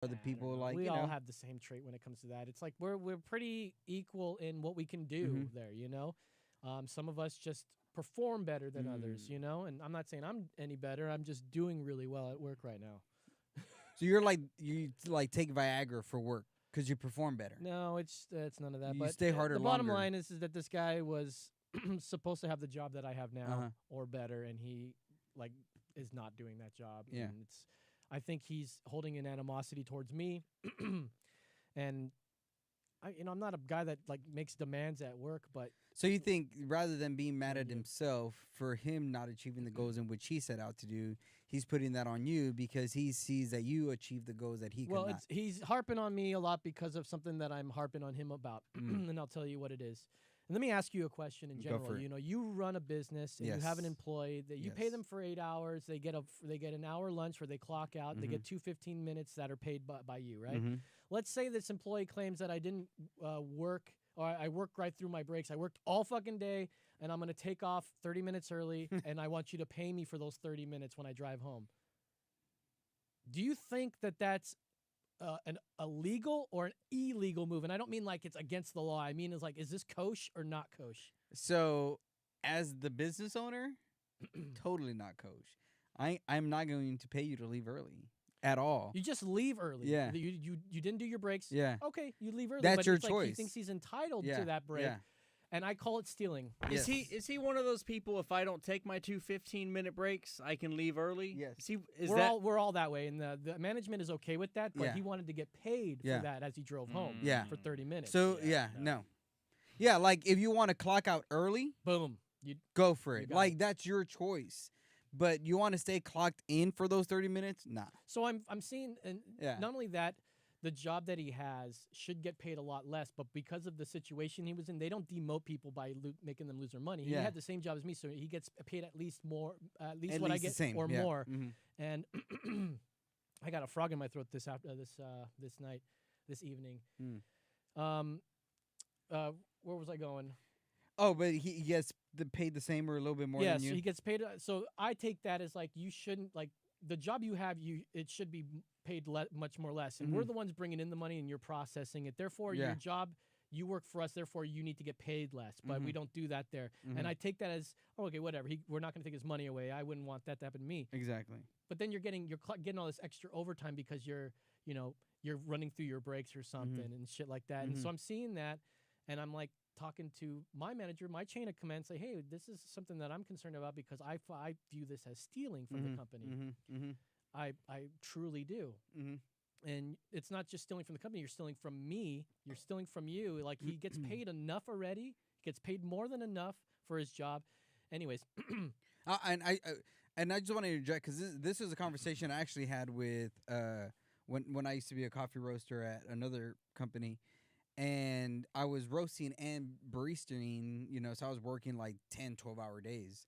other I don't people know. like We all have the same trait when it comes to that. It's like we're pretty equal in what we can do there. Some of us just perform better than others. And I'm not saying I'm any better. I'm just doing really well at work right now. So you're like you like take Viagra for work because you perform better. No, it's none of that. You But stay harder the bottom longer. line is that this guy was supposed to have the job that I have now Uh-huh. or better, and he like is not doing that job. Yeah. And I think he's holding an animosity towards me, and I'm not a guy that like makes demands at work, but So you think rather than being mad at Yeah. himself for him not achieving the goals in which he set out to do, he's putting that on you because he sees that you achieve the goals that he could well, not. he's harping on me a lot because of something that I'm harping on him about, and I'll tell you what it is. And let me ask you a question in Go general. for it. You run a business and you have an Yes. employee that you pay Yes. them for 8 hours. They get an hour lunch where they clock out. And they get 2 15 minutes that are paid by you, right? Mm-hmm. Let's say this employee claims that I didn't work or I worked right through my breaks. I worked all fucking day and I'm going to take off 30 minutes early and I want you to pay me for those 30 minutes when I drive home. Do you think that that's a legal or an illegal move? And I don't mean like it's against the law. I mean, is like, is this kosher or not kosher? So as the business owner, totally not coach. I'm not going to pay you to leave early at all. You just leave early. Yeah. You didn't do your breaks. Yeah. Okay, you leave early. That's but your it's like he choice. thinks he's entitled Yeah. to that break. Yeah. And I call it stealing. Yes. Is he one of those people? If I don't take my 2 15-minute breaks, I can leave early. Yes. We're all that way, and the management is okay with that. But Yeah. he wanted to get paid Yeah. for that as he drove home. Yeah. For 30 minutes. So no. Yeah, like if you want to clock out early, Boom. You go for You it. got Like that's your choice. But you want to stay clocked in for those 30 minutes? Nah. So I'm seeing, and Yeah. not only that, the job that he has should get paid a lot less. But because of the situation he was in, they don't demote people by making them lose their money. He Yeah. had the same job as me, so he gets paid at least more, at least At what I least the get same, or yeah. more. Mhm. And I got a frog in my throat this evening. Where was I going? Oh, but he gets paid the same or a little bit more Yeah, than so you. he gets paid. So I take that as like you shouldn't like the job you have. It should be paid much more less, and we're the ones bringing in the money, and you're processing it. Therefore, Yeah. your job. You work for us, therefore you need to get paid less. But we don't do that there, and I take that as okay, whatever. We're not going to take his money away. I wouldn't want that to happen to me. Exactly. But then you're getting all this extra overtime because you're running through your breaks or something and shit like that. And so I'm seeing that, and I'm like talking to my manager, my chain of command, say, hey, this is something that I'm concerned about because I view this as stealing from the company. I truly do. And it's not just stealing from the company. You're stealing from me. You're stealing from you. Like he gets paid enough already. He gets paid more than enough for his job. Anyways, And I just want to interject because this is a conversation I actually had with when I used to be a coffee roaster at another company, and I was roasting and baristaing, so I was working like 10, 12-hour days,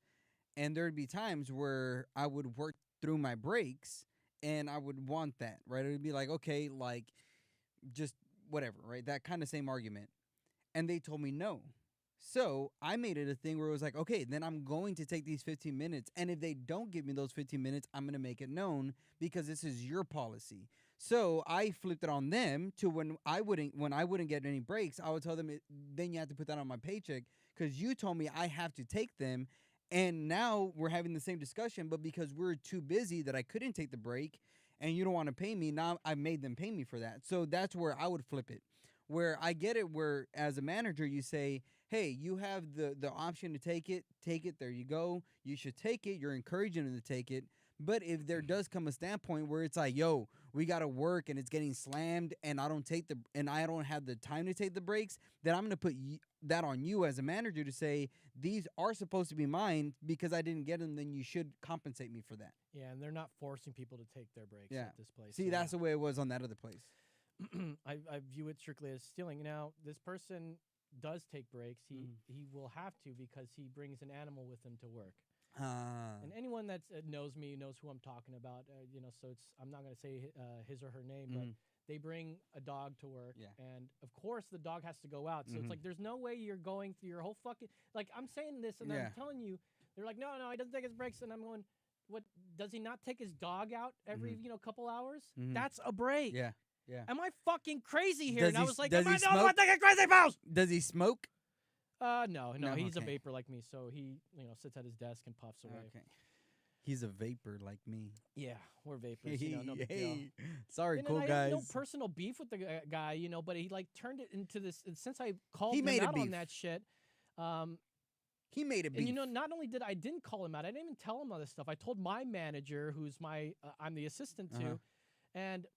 and there'd be times where I would work through my breaks, and I would want that, right? It would be like, okay, like just whatever, right? That kind of same argument, and they told me no. So I made it a thing where it was like, okay, then I'm going to take these 15 minutes. And if they don't give me those 15 minutes, I'm going to make it known because this is your policy. So I flipped it on them to when I wouldn't get any breaks, I would tell them, then you have to put that on my paycheck because you told me I have to take them. And now we're having the same discussion, but because we're too busy that I couldn't take the break and you don't want to pay me, now I made them pay me for that. So that's where I would flip it. Where I get it, where as a manager you say, hey, you have the option to take it, there you go. You should take it. You're encouraging them to take it. But if there does come a standpoint where it's like, yo, we gotta work and it's getting slammed and I don't have the time to take the breaks, then I'm gonna put that on you as a manager to say, these are supposed to be mine because I didn't get them, then you should compensate me for that. yeah, and they're not forcing people to take their breaks Yeah. at this place. See, So, that's the way it was on that other place. I view it strictly as stealing. Now, this person does take breaks. He will have to because he brings an animal with him to work. And anyone that knows me knows who I'm talking about. So I'm not going to say his or her name, but they bring a dog to work, Yeah. and of course the dog has to go out. So it's like there's no way you're going through your whole fucking like I'm saying this, and Yeah. I'm telling you, they're like, no, he doesn't take his breaks, and I'm going, what does he not take his dog out every Mhm. couple hours? Mhm. That's a break. Yeah. Yeah. Am I fucking crazy here? Does And I he was s- like, does am he I no, smoke? I'm taking crazy pills. Does he smoke? No, No, he's a okay. vapor like me, so he sits at his desk and puffs away. Okay. He's a vapor like me. Yeah, we're vapors, no big deal. Hey. Sorry, And cool I guys. have no personal beef with the guy, but he like turned it into this. And since I called He him made it out on beef. that shit, um, He made it beef. and not only did I didn't call him out, I didn't even tell him all this stuff. I told my manager, who's I'm the assistant to, Uh-huh. and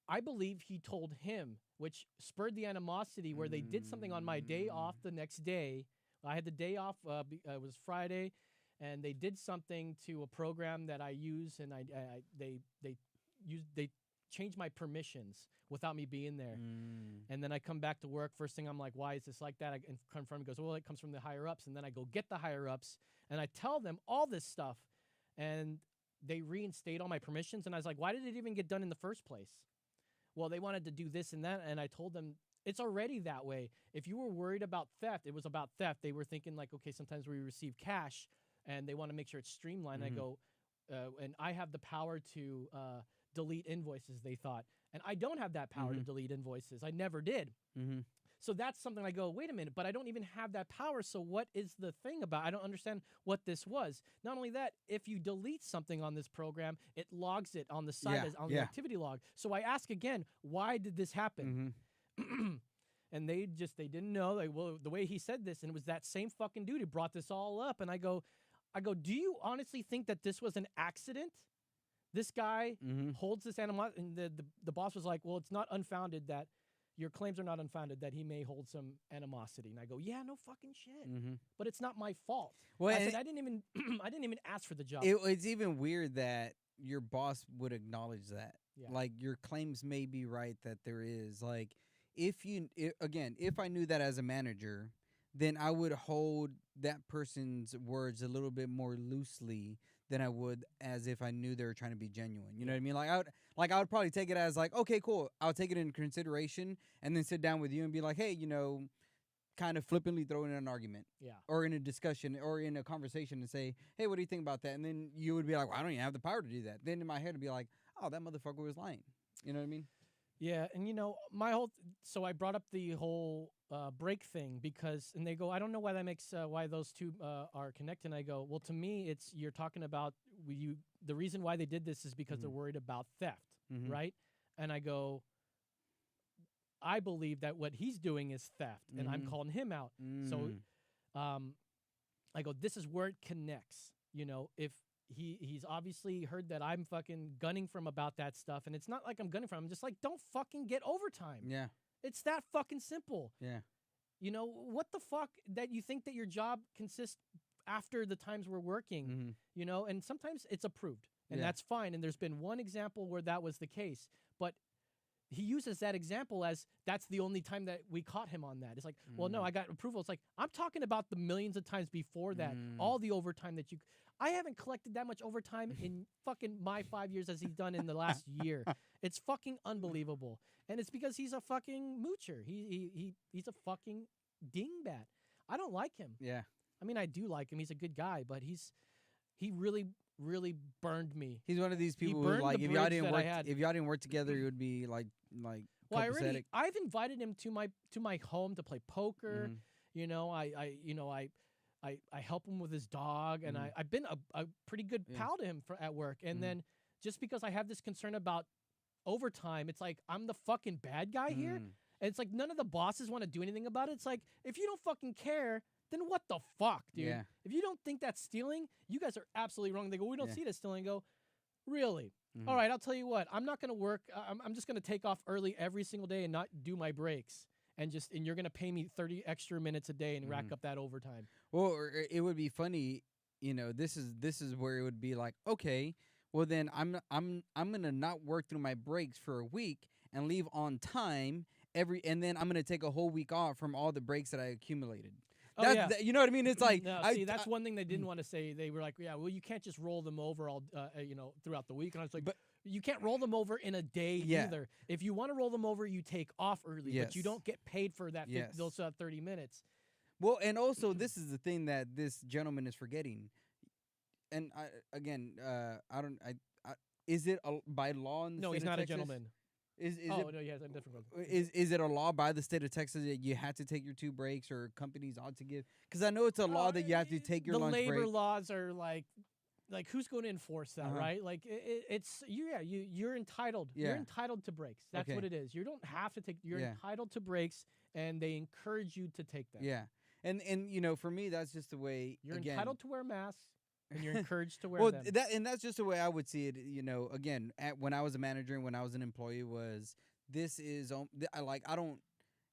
I believe he told him, which spurred the animosity where they did something on my day off the next day. I had the day off. It was Friday, and they did something to a program that I use, and they changed my permissions without me being there. And then I come back to work. First thing I'm like, why is this like that? I confront him. He goes, well, it comes from the higher ups. And then I go get the higher ups, and I tell them all this stuff, and they reinstate all my permissions. And I was like, why did it even get done in the first place? Well, they wanted to do this and that, and I told them it's already that way. If you were worried about theft, it was about theft. They were thinking like, okay, sometimes we receive cash, and they want to make sure it's streamlined. I go, and I have the power to delete invoices, they thought. And I don't have that power to delete invoices. I never did. So that's something I go, wait a minute, but I don't even have that power. So what is the thing about? I don't understand what this was. Not only that, if you delete something on this program, it logs it on the side as on the activity log. So I ask again, why did this happen? And they didn't know. Like, well, the way he said this, and it was that same fucking dude who brought this all up. And I go, do you honestly think that this was an accident? This guy holds this animosity, and the boss was like, well, it's not unfounded that your claims are not unfounded that he may hold some animosity. And I go, yeah, no fucking shit. But it's not my fault. Well, I said I didn't even ask for the job. It's even weird that your boss would acknowledge that. Yeah. Like, your claims may be right that there is. Like, if I knew that as a manager, then I would hold that person's words a little bit more loosely than I would as if I knew they were trying to be genuine. You know what I mean? I would probably take it as like, okay, cool. I'll take it into consideration and then sit down with you and be like, hey, kind of flippantly throw in an argument. Yeah. Or in a discussion or in a conversation and say, hey, what do you think about that? And then you would be like, well, I don't even have the power to do that. Then in my head it'd be like, oh, that motherfucker was lying. You know what I mean? Yeah, and so I brought up the whole break thing and they go, I don't know why that makes why those two are connected. And I go, well, to me, you're talking about the reason why they did this is because they're worried about theft, right? And I go, I believe that what he's doing is theft, and I'm calling him out. So, I go, this is where it connects. If he's obviously heard that I'm fucking gunning for him about that stuff, and it's not like I'm gunning for him. I'm just like, don't fucking get overtime. Yeah. It's that fucking simple. Yeah. What the fuck that you think that your job consists after the times we're working, and sometimes it's approved, and that's fine. And there's been one example where that was the case, but he uses that example as that's the only time that we caught him on that. It's like, well, no, I got approval. It's like, I'm talking about the millions of times before that, all the overtime that I haven't collected that much overtime in fucking my 5 years as he's done in the last year. It's fucking unbelievable. And it's because he's a fucking moocher. He's a fucking dingbat. I don't like him. Yeah. I mean, I do like him. He's a good guy, but he really, really burned me. He's one of these people who, burned like, the if y'all bridge that I had. didn't work together, it would be like Well, copacetic. I've invited him to my home to play poker. I help him with his dog, and I've been a pretty good pal to him at work. And then just because I have this concern about overtime, it's like I'm the fucking bad guy here. And it's like none of the bosses want to do anything about it. It's like, if you don't fucking care, then what the fuck, dude? Yeah. If you don't think that's stealing, you guys are absolutely wrong. They go, we don't see it as stealing. I go, really? All right, I'll tell you what. I'm not going to work. I'm just going to take off early every single day and not do my breaks. And you're going to pay me 30 extra minutes a day and rack up that overtime. Well, it would be funny, this is where it would be like, okay, well then I'm going to not work through my breaks for a week and leave on time and then I'm going to take a whole week off from all the breaks that I accumulated. You know what I mean? It's like, no, that's one thing they didn't want to say. They were like, yeah, well, you can't just roll them over all, throughout the week. And I was like, but you can't roll them over in a day either. If you want to roll them over, you take off early, but you don't get paid for that those 30 minutes. Well, and also this is the thing that this gentleman is forgetting. and again, I don't. Is it by law in the No, state he's of not a Texas? gentleman. Is Oh it no, yeah, a different brother. is it a law by the state of Texas that you have to take your 2 breaks, or companies ought to give? Because I know it's a law that you have to take your the lunch labor break. laws are like who's going to enforce that, Uh-huh. right? Like it's you're entitled. You're Yeah. entitled to breaks. That's Okay. what it is. You don't have to take. You're Yeah. entitled to breaks, and they encourage you to take them. Yeah, and for me, that's just the way. You're again, entitled to wear masks, and you're encouraged to wear well, them. that's just the way I would see it. Again, when I was a manager and when I was an employee, was this is I don't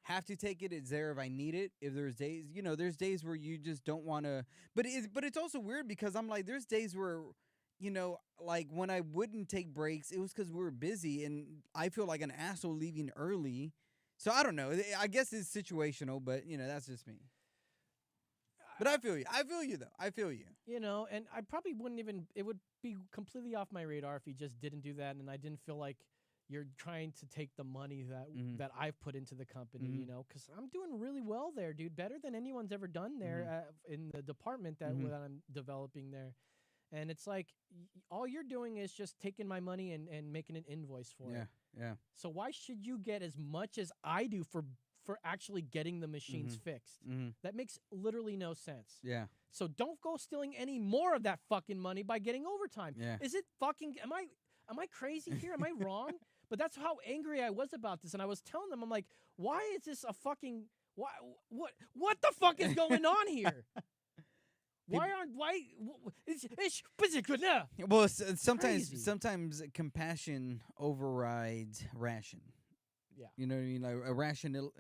have to take it. It's there if I need it. If there's days, there's days where you just don't want to. But it's also weird because I'm like, there's days where, like when I wouldn't take breaks, it was because we were busy, and I feel like an asshole leaving early. So I don't know. I guess it's situational, but that's just me. But I feel you. I feel you though. I feel you. And I probably wouldn't even. It would be completely off my radar if he just didn't do that, and I didn't feel like you're trying to take the money that I've put into the company, because I'm doing really well there, dude. Better than anyone's ever done there in the department that I'm developing there. And it's like all you're doing is just taking my money and making an invoice for it. Yeah. So why should you get as much as I do for actually getting the machines fixed? That makes literally no sense. Yeah. So don't go stealing any more of that fucking money by getting overtime. Yeah. Is it fucking am I crazy here? Am I wrong? But that's how angry I was about this, and I was telling them, I'm like, why is this a fucking what the fuck is going on here? Well, Crazy. sometimes compassion overrides ration. Yeah. You know what I mean? Like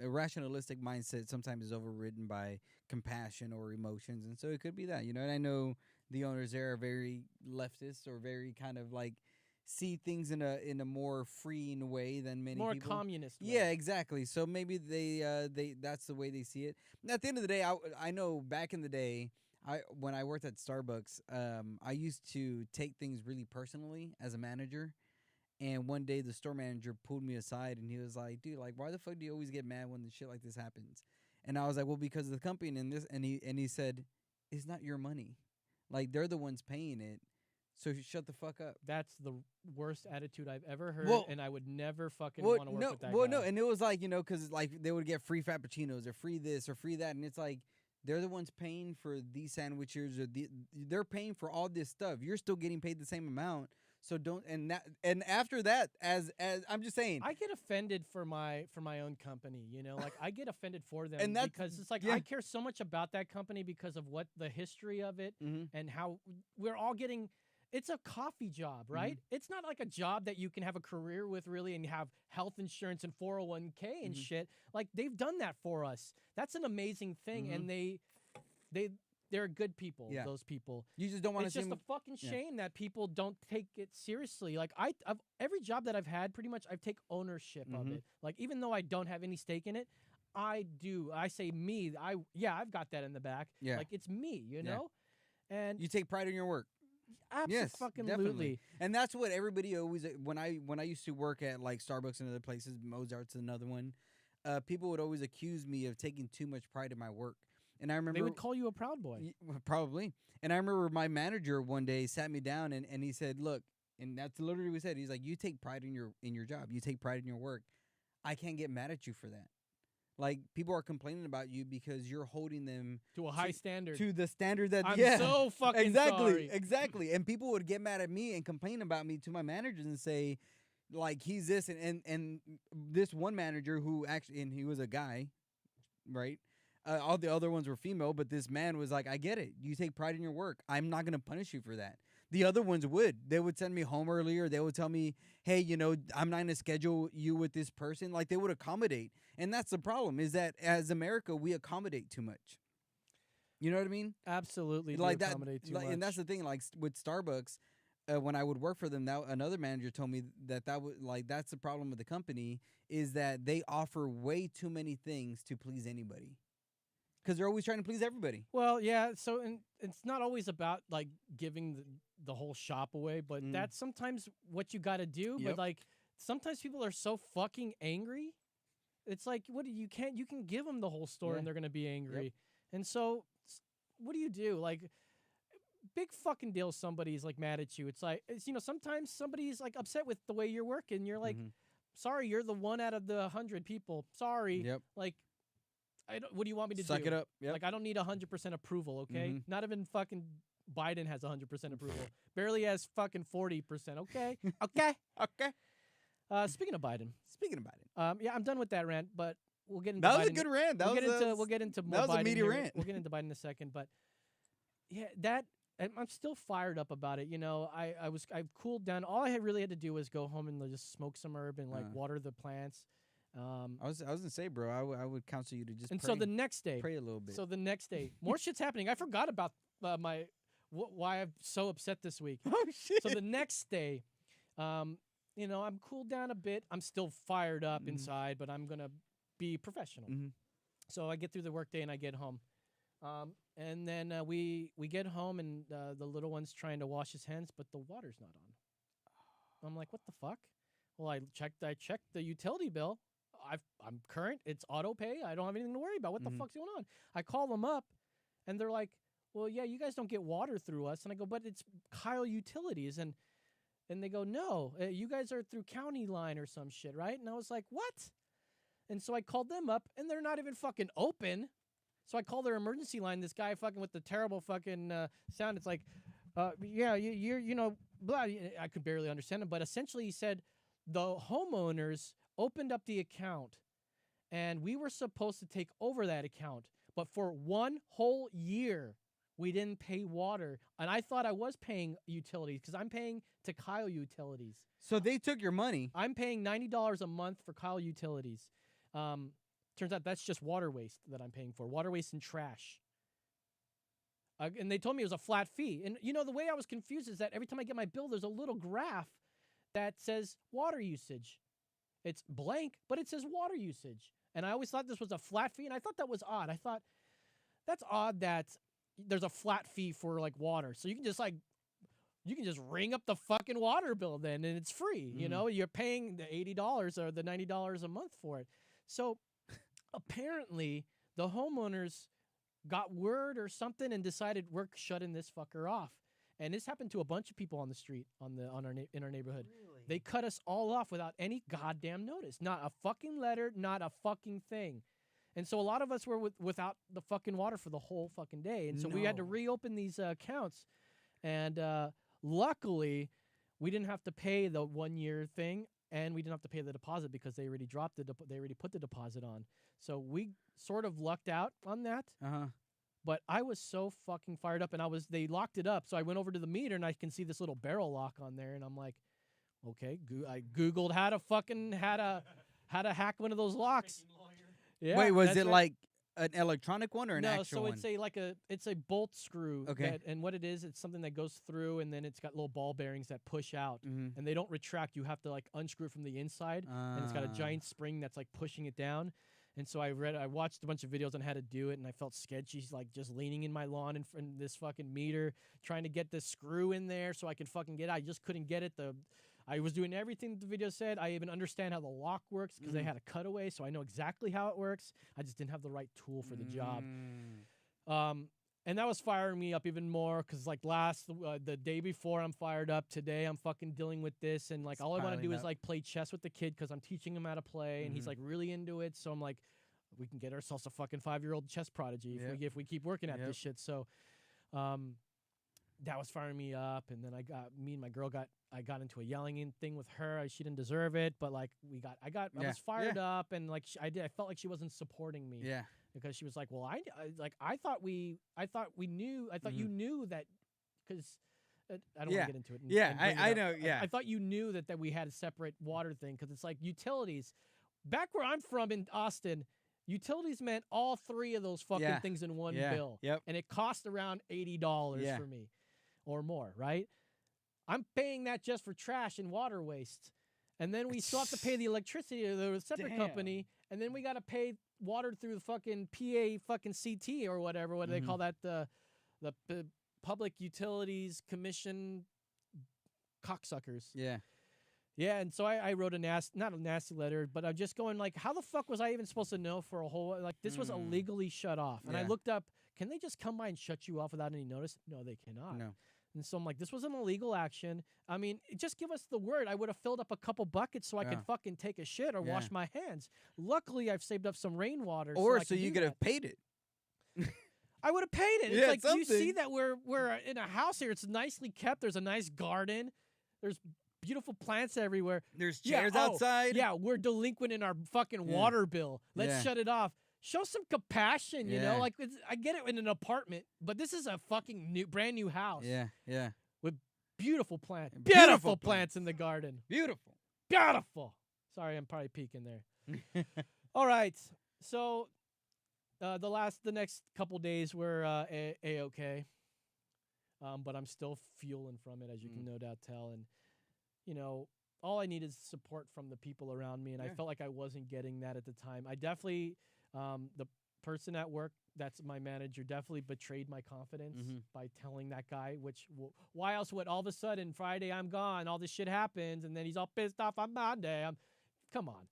a rationalistic mindset sometimes is overridden by compassion or emotions, and so it could be that. And I know the owners there are very leftist or very kind of like see things in a more freeing way than many more people. communist way. Yeah, exactly. So maybe they that's the way they see it. And at the end of the day, I know back in the day, when I worked at Starbucks, I used to take things really personally as a manager. And one day the store manager pulled me aside and he was like, "Dude, like, why the fuck do you always get mad when the shit like this happens?" And I was like, "Well, because of the company and this." And he said, "It's not your money. Like, they're the ones paying it. So shut the fuck up." That's the worst attitude I've ever heard, Well- and I would never fucking want to work with that guy. no, and it was like, because like they would get free frappuccinos or free this or free that, and it's like they're the ones paying for these sandwiches or they're paying for all this stuff. You're still getting paid the same amount. So don't and after that, as I'm just saying, I get offended for my own company, like I get offended for them And that's- because it's like yeah. I care so much about that company because of what the history of it and how we're all getting. It's a coffee job, right? It's not like a job that you can have a career with really and have health insurance and 401k and shit. Like they've done that for us. That's an amazing thing, and they're good people. Yeah. Those people. you just don't want to It's see just a fucking shame that people don't take it seriously. Like I've every job that I've had, pretty much I've take ownership of it. Like even though I don't have any stake in it, I do. I say me. I've got that in the back. Yeah. Like it's me, you know. And you take pride in your work. Yes, absolutely. definitely. And that's what everybody always when I used to work at like Starbucks and other places, Mozart's another one. People would always accuse me of taking too much pride in my work. And I remember They would call you a proud boy. Probably. And I remember my manager one day sat me down and he said, "Look," and that's literally what he said. He's like, "You take pride in your job. You take pride in your work. I can't get mad at you for that. Like people are complaining about you because you're holding them To a high standard. to the standard that I'm yeah, so fucking exactly, sorry. exactly. And people would get mad at me and complain about me to my managers and say, like, he's this and this one manager who actually, and he was a guy, right? All the other ones were female, but this man was like, "I get it. You take pride in your work. I'm not gonna punish you for that." The other ones would. They would send me home earlier. They would tell me, "Hey, I'm not gonna schedule you with this person." Like they would accommodate, and that's the problem. Is that as America, we accommodate too much. You know what I mean? Absolutely. Like do that, accommodate too like, much. and that's the thing. Like with Starbucks, when I would work for them, now another manager told me that would that's the problem with the company is that they offer way too many things to please anybody. Because they're always trying to please everybody. Well, yeah. So, and it's not always about like giving the whole shop away, but that's sometimes what you got to do. Yep. But like sometimes people are so fucking angry. It's like you can give them the whole store Yeah. and they're gonna be angry. And so what do? Like big fucking deal. Somebody's like mad at you. It's like sometimes somebody's like upset with the way you're working. You're like, sorry, you're the one out of the 100 people. Sorry, Yep. like. What do you want me to do? Suck it up. Yep. Like, I don't need 100% approval, okay? Not even fucking Biden has 100% approval. Barely has fucking 40%, okay? Okay. Okay. Speaking of Biden. Yeah, I'm done with that rant, but we'll get into that was Biden. a good rant. We'll get into more that was Biden a meaty here. rant. We'll get into Biden in a second, but yeah, I'm still fired up about it. I've cooled down. All I really had to do was go home and just smoke some herb and water the plants. I was gonna say, bro, I would counsel you to just and pray, so the next day, pray a little bit. So the next day, more shit's happening. I forgot about why I'm so upset this week. Oh shit! So the next day, I'm cooled down a bit. I'm still fired up inside, but I'm gonna be professional. So I get through the workday and I get home, and then we get home and the little one's trying to wash his hands, but the water's not on. I'm like, what the fuck? Well, I checked the utility bill. I'm current. It's auto pay. I don't have anything to worry about. What the fuck's going on? I call them up, and they're like, "Well, yeah, you guys don't get water through us." And I go, "But it's Kyle Utilities," and they go, "No, you guys are through County Line or some shit, right?" And I was like, "What?" And so I called them up, and they're not even fucking open. So I call their emergency line. This guy fucking with the terrible fucking sound. It's like, "Yeah, you're blah." I could barely understand him, but essentially he said the homeowners opened up the account, and we were supposed to take over that account. But for 1 whole year, we didn't pay water. And I thought I was paying utilities because I'm paying to Kyle Utilities. So they took your money. I'm paying $90 a month for Kyle Utilities. Turns out that's just water waste that I'm paying for. Water waste and trash. And they told me it was a flat fee. And, the way I was confused is that every time I get my bill, there's a little graph that says water usage. It's blank, but it says water usage. And I always thought this was a flat fee, and I thought that was odd. I thought, that's odd that there's a flat fee for, like, water. So you can just ring up the fucking water bill then, and it's free. You're paying the $80 or the $90 a month for it. So apparently the homeowners got word or something and decided we're shutting this fucker off. And this happened to a bunch of people on the street in our neighborhood. Really? They cut us all off without any goddamn notice. Not a fucking letter, not a fucking thing. And so a lot of us were without the fucking water for the whole fucking day. And so we had to reopen these accounts. And luckily, we didn't have to pay the 1 year thing, and we didn't have to pay the deposit because they already they already put the deposit on. So we sort of lucked out on that. But I was so fucking fired up, and they locked it up. So I went over to the meter, and I can see this little barrel lock on there, and I'm like, okay. I Googled how to hack one of those locks. Yeah, wait, was it right. like an electronic one or an No, actual so one? it's a bolt screw. Okay. And what it is, it's something that goes through, and then it's got little ball bearings that push out, and they don't retract. You have to like unscrew it from the inside, and it's got a giant spring that's like pushing it down. And so I watched a bunch of videos on how to do it, and I felt sketchy, like just leaning in my lawn in front of this fucking meter, trying to get the screw in there so I could fucking get it. I just couldn't get it. I was doing everything that the video said. I even understand how the lock works because they had a cutaway, so I know exactly how it works. I just didn't have the right tool for the job. And that was firing me up even more because like the day before I'm fired up. Today I'm fucking dealing with this, and like all I want to do is like play chess with the kid because I'm teaching him how to play, and he's like really into it. So I'm like, we can get ourselves a fucking 5-year-old chess prodigy if we keep working at this shit. So that was firing me up, and then me and my girl got into a yelling thing with her. She didn't deserve it, but like I was fired up, and like I felt like she wasn't supporting me. Yeah. Because she was like, well, I thought you knew that, because I don't want to get into it. I know. Yeah. I thought you knew that we had a separate water thing, because it's like utilities. Back where I'm from in Austin, utilities meant all 3 of those fucking things in one bill. Yep. And it cost around $80 for me or more, right? I'm paying that just for trash and water waste. And then we still have to pay the electricity to the separate company, and then we got to pay water through the fucking PA fucking CT or whatever. What do they call that? The Public Utilities Commission cocksuckers. Yeah. Yeah, and so I wrote not a nasty letter, but I'm just going like, how the fuck was I even supposed to know for a whole like this was illegally shut off? And I Yeah. looked up, can they just come by and shut you off without any notice? No, they cannot. No. And so I'm like, this was an illegal action. I mean, just give us the word. I would have filled up a couple buckets so I Yeah. could fucking take a shit or Yeah. wash my hands. Luckily, I've saved up some rainwater. Or I so can you do could that. have paid it. I would have paid it. Yeah, It's like you see something. that we're in a house here. It's nicely kept. There's a nice garden. There's beautiful plants everywhere. There's Yeah, chairs oh, outside. Yeah, we're delinquent in our fucking Yeah. water bill. Let's Yeah. shut it off. Show some compassion, you know? Yeah. Like I get it in an apartment, but this is a fucking brand new house. Yeah. Yeah. Beautiful plants. Beautiful Beautiful plants in the garden. Beautiful. Beautiful. Sorry, I'm probably peeking there. All right. So the next couple days were a-okay. But I'm still fueling from it, as you can no doubt tell. And, you know, all I need is support from the people around me. And I Yeah. felt like I wasn't getting that at the time. I definitely, the person at work, that's my manager, definitely betrayed my confidence by telling that guy, why else would all of a sudden Friday I'm gone, all this shit happens, and then he's all pissed off on Monday. Come on.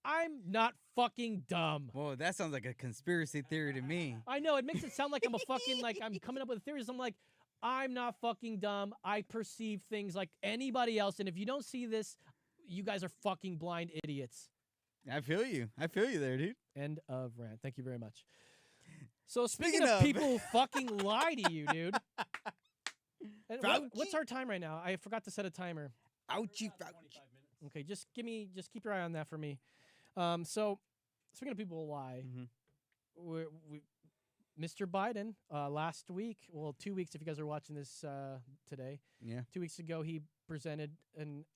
I'm not fucking dumb. Whoa, that sounds like a conspiracy theory to me. I know, it makes it sound like I'm a fucking, like I'm coming up with theories. I'm like, I'm not fucking dumb. I perceive things like anybody else. And if you don't see this, you guys are fucking blind idiots. I feel you. I feel you there, dude. End of rant. Thank you very much. So speaking Speaking of of- people who fucking lie to you, dude. And what's Fauci. our time right now? I forgot to set a timer. Ouchie. Okay, just keep your eye on that for me. So speaking of people who lie, Mr. Biden last week, well, 2 weeks if you guys are watching this today. Yeah. 2 weeks ago, he presented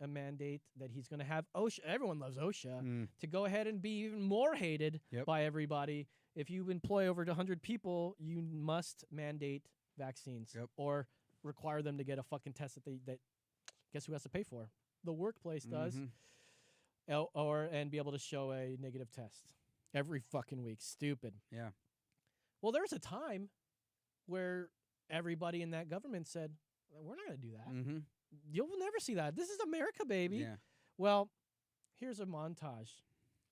a mandate that he's going to have OSHA. Everyone loves OSHA to go ahead and be even more hated Yep. by everybody. If you employ over 100 people, you must mandate vaccines Yep. or require them to get a fucking test that guess who has to pay for? The workplace does. And be able to show a negative test every fucking week. Stupid. Yeah. Well, there was a time where everybody in that government said, we're not going to do that. Mm-hmm. You'll never see that. This is America, baby. Yeah. Well, here's a montage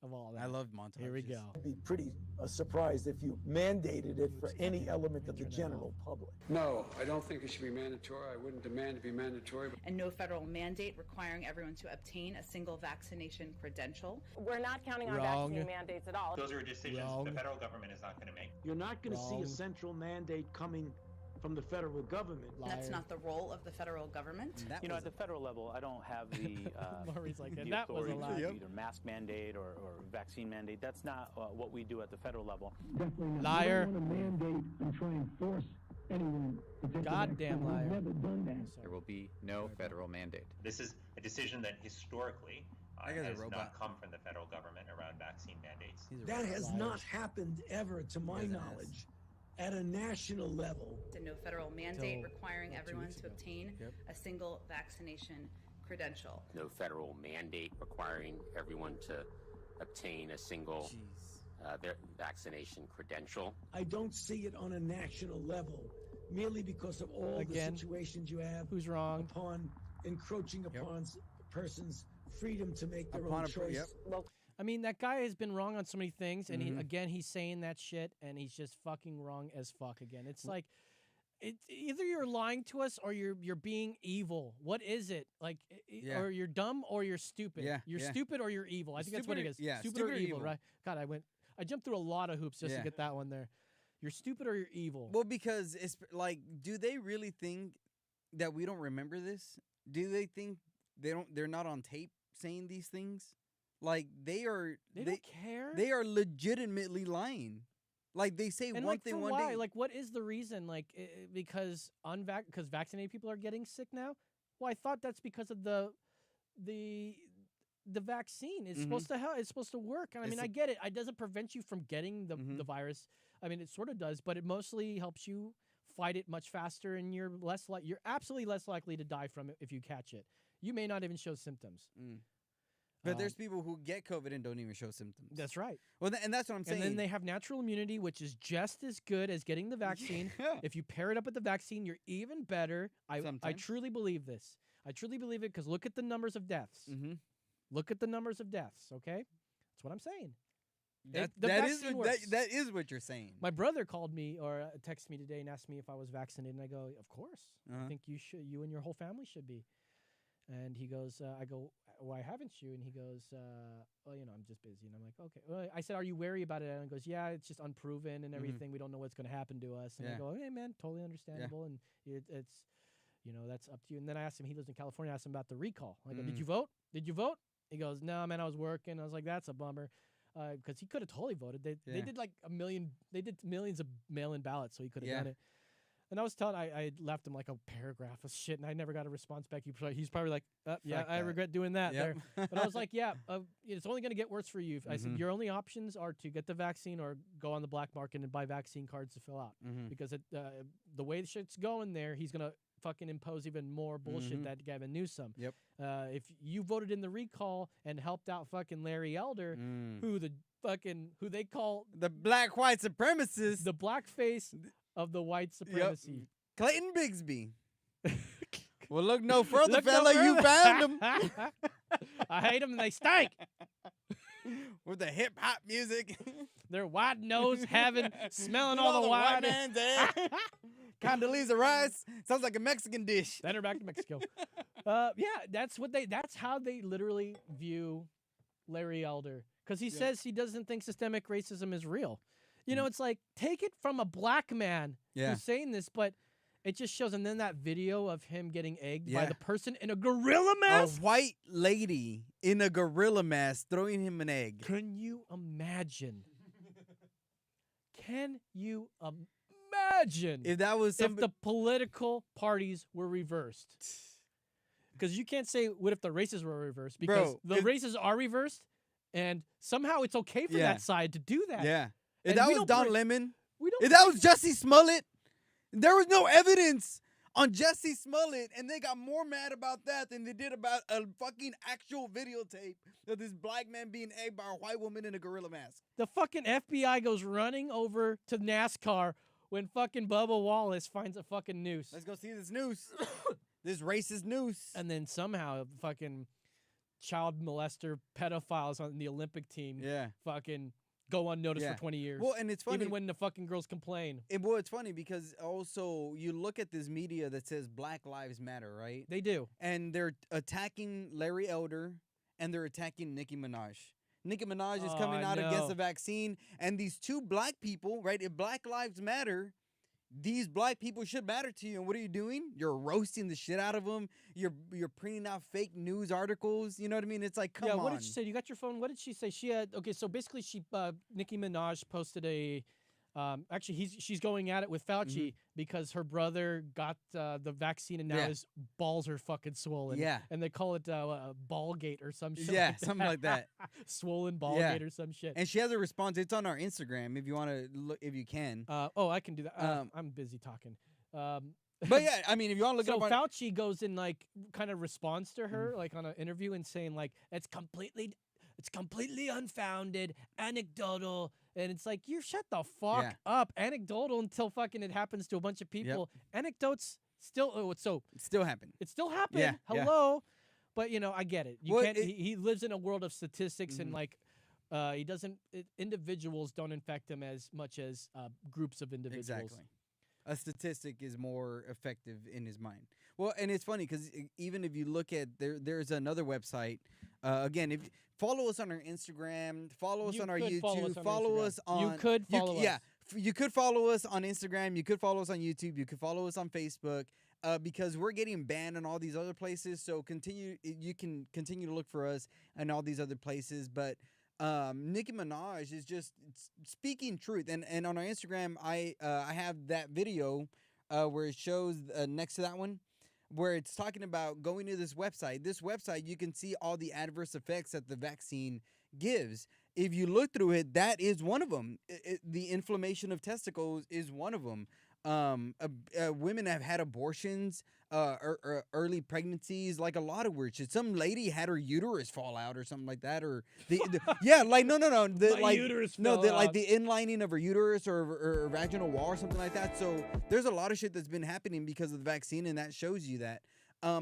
of all that. I love montages. Here we go. I'd be pretty surprised if you mandated it for any element of the general public. No, I don't think it should be mandatory. I wouldn't demand it be mandatory. And no federal mandate requiring everyone to obtain a single vaccination credential. We're not counting on Wrong. vaccine mandates at all. Those are decisions Wrong. the federal government is not going to make. You're not going to see Wrong. a central mandate coming from the federal government. That's Liar. not the role of the federal government. That You know, was at the federal level, I don't have the Murray's like, the and that was a authority lie. to either mask mandate or vaccine mandate. That's not what we do at the federal level. Definitely not. Liar. You don't want to mandate and try and force anyone to take Goddamn the vaccine. liar. We've never done that. There will be no federal mandate. This is a decision that historically That guy's a has robot. not come from the federal government around vaccine mandates. He's a That robot. has Liar. not happened ever, to my Yes, it has. knowledge, at a national level. And no federal mandate Till requiring 2 everyone weeks to ago. obtain Yep. a single vaccination credential. No federal mandate requiring everyone to obtain a single Jeez. their vaccination credential. I don't see it on a national level, merely because of all Again, the situations you have Who's wrong? upon encroaching upon persons' freedom to make their Upon own a per- choice. yep. I mean, that guy has been wrong on so many things, and Mhm. he's saying that shit, and he's just fucking wrong as fuck again. It's like, either you're lying to us or you're being evil. What is it? Like, Yeah. or you're dumb or you're stupid. Yeah, You're yeah. stupid or you're evil. I think that's what it Stupid is. or- yeah, stupid, stupid or or evil, evil. right? God, I jumped through a lot of hoops just Yeah. to get that one there. You're stupid or you're evil. Well, because it's like, do they really think that we don't remember this? Do they think they're not on tape saying these things? Like they are. they don't care. They are legitimately lying. Like they say and one like, thing for one why? day. Like, what is the reason? Like, because vaccinated people are getting sick now. Well, I thought that's because of the vaccine. It's supposed to help. It's supposed to work. And I mean, It's I get it. It doesn't prevent you from getting the virus. I mean, it sort of does, but it mostly helps you fight it much faster, and you're absolutely less likely to die from it if you catch it. You may not even show symptoms. But there's people who get COVID and don't even show symptoms. That's right. Well, and that's what I'm saying. And then they have natural immunity, which is just as good as getting the vaccine. Yeah. If you pair it up with the vaccine, you're even better. I Sometimes. truly believe this. I truly believe it because look at the numbers of deaths. Mm-hmm. Look at the numbers of deaths. Okay, that's what I'm saying. That the vaccine works. that is what you're saying. My brother called me or texted me today and asked me if I was vaccinated, and I go, "Of course. I think you should. You and your whole family should be." And he goes, I go, "Why haven't you?" And he goes, "Well, I'm just busy." And I'm like, "Okay." Well, I said, "Are you wary about it?" And he goes, "Yeah, it's just unproven and everything. We don't know what's going to happen to us." And I go, "Hey, man, totally understandable." And it's, that's up to you. And then I asked him. He lives in California. I asked him about the recall. I go, "Did you vote? Did you vote?" He goes, "No, man, I was working." I was like, "That's a bummer." Because he could have totally voted. They did like a million. They did millions of mail-in ballots, so he could have done it. And I was telling, I left him like a paragraph of shit, and I never got a response back. He's probably like, "Yeah, I regret doing that." There, but I was like, "Yeah, it's only going to get worse for you." I said, "Your only options are to get the vaccine or go on the black market and buy vaccine cards to fill out, because the way the shit's going there, he's gonna fucking impose even more bullshit that Gavin Newsom. Yep. If you voted in the recall and helped out fucking Larry Elder, who they call the black white supremacists, the blackface of the white supremacy. Yep. Clayton Bigsby. Well, look no further, fella. You found them. I hate them and they stink. With the hip hop music. Their white nose smelling all the white man's ass. Condoleezza Rice. Sounds like a Mexican dish. Send her back to Mexico. That's how they literally view Larry Elder. Because he says he doesn't think systemic racism is real. It's like, take it from a black man who's saying this, but it just shows. And then that video of him getting egged by the person in a gorilla mask. A white lady in a gorilla mask throwing him an egg. Can you imagine? Can you imagine if that was if the political parties were reversed? Because you can't say, what if the races were reversed? Because the races are reversed, and somehow it's okay for that side to do that. Yeah. If And that we was don't Don bring- Lemon, We don't if that was Jussie Smollett, there was no evidence on Jussie Smollett, and they got more mad about that than they did about a fucking actual videotape of this black man being egged by a white woman in a gorilla mask. The fucking FBI goes running over to NASCAR when fucking Bubba Wallace finds a fucking noose. Let's go see this noose. This racist noose. And then somehow fucking child molester pedophiles on the Olympic team fucking go unnoticed for 20 years. Well, and it's funny. Even when the fucking girls complain. It's funny because also you look at this media that says Black Lives Matter, right? They do. And they're attacking Larry Elder and they're attacking Nicki Minaj. Nicki Minaj is coming out against the vaccine. And these two black people, right? If Black Lives Matter, these black people should matter to you. And what are you doing? You're roasting the shit out of them. You're printing out fake news articles. You know what I mean? It's like, come on. Yeah, what did she say? You got your phone? What did she say? She had, okay, so basically Nicki Minaj posted a, actually she's going at it with Fauci because her brother got the vaccine and now his balls are fucking swollen. Yeah. And they call it Ballgate or some shit. Yeah, like that. something like that. Swollen Ballgate or some shit. And she has a response. It's on our Instagram if you want to look, if you can. I can do that. I'm busy talking. But yeah, I mean, if you want to look so up on Fauci goes and like kind of responds to her like on an interview and saying like it's completely unfounded, anecdotal, and it's like you shut the fuck up. Anecdotal until fucking it happens to a bunch of people. Anecdotes still still happen. It still happened. Yeah, Hello, but I get it. You Well, can't. He lives in a world of statistics and like. He doesn't. Individuals don't infect him as much as groups of individuals. Exactly. A statistic is more effective in his mind. Well, and it's funny because even if you look at there's another website. Again, if follow us on our Instagram, follow us on our YouTube, follow us on. You could follow us. Yeah, you could follow us on Instagram. You could follow us on YouTube. You could follow us on Facebook. Because we're getting banned in all these other places. So you can continue to look for us in all these other places. But Nicki Minaj is just speaking truth. And on our Instagram, I have that video where it shows next to that one where it's talking about going to this website. This website, you can see all the adverse effects that the vaccine gives. If you look through it, that is one of them. The inflammation of testicles is one of them. Women have had abortions, early pregnancies, like a lot of weird shit. Some lady had her uterus fall out or something like that, or uterus fell like out. the inlining of her uterus or vaginal wall or something like that. So there's a lot of shit that's been happening because of the vaccine, and that shows you that.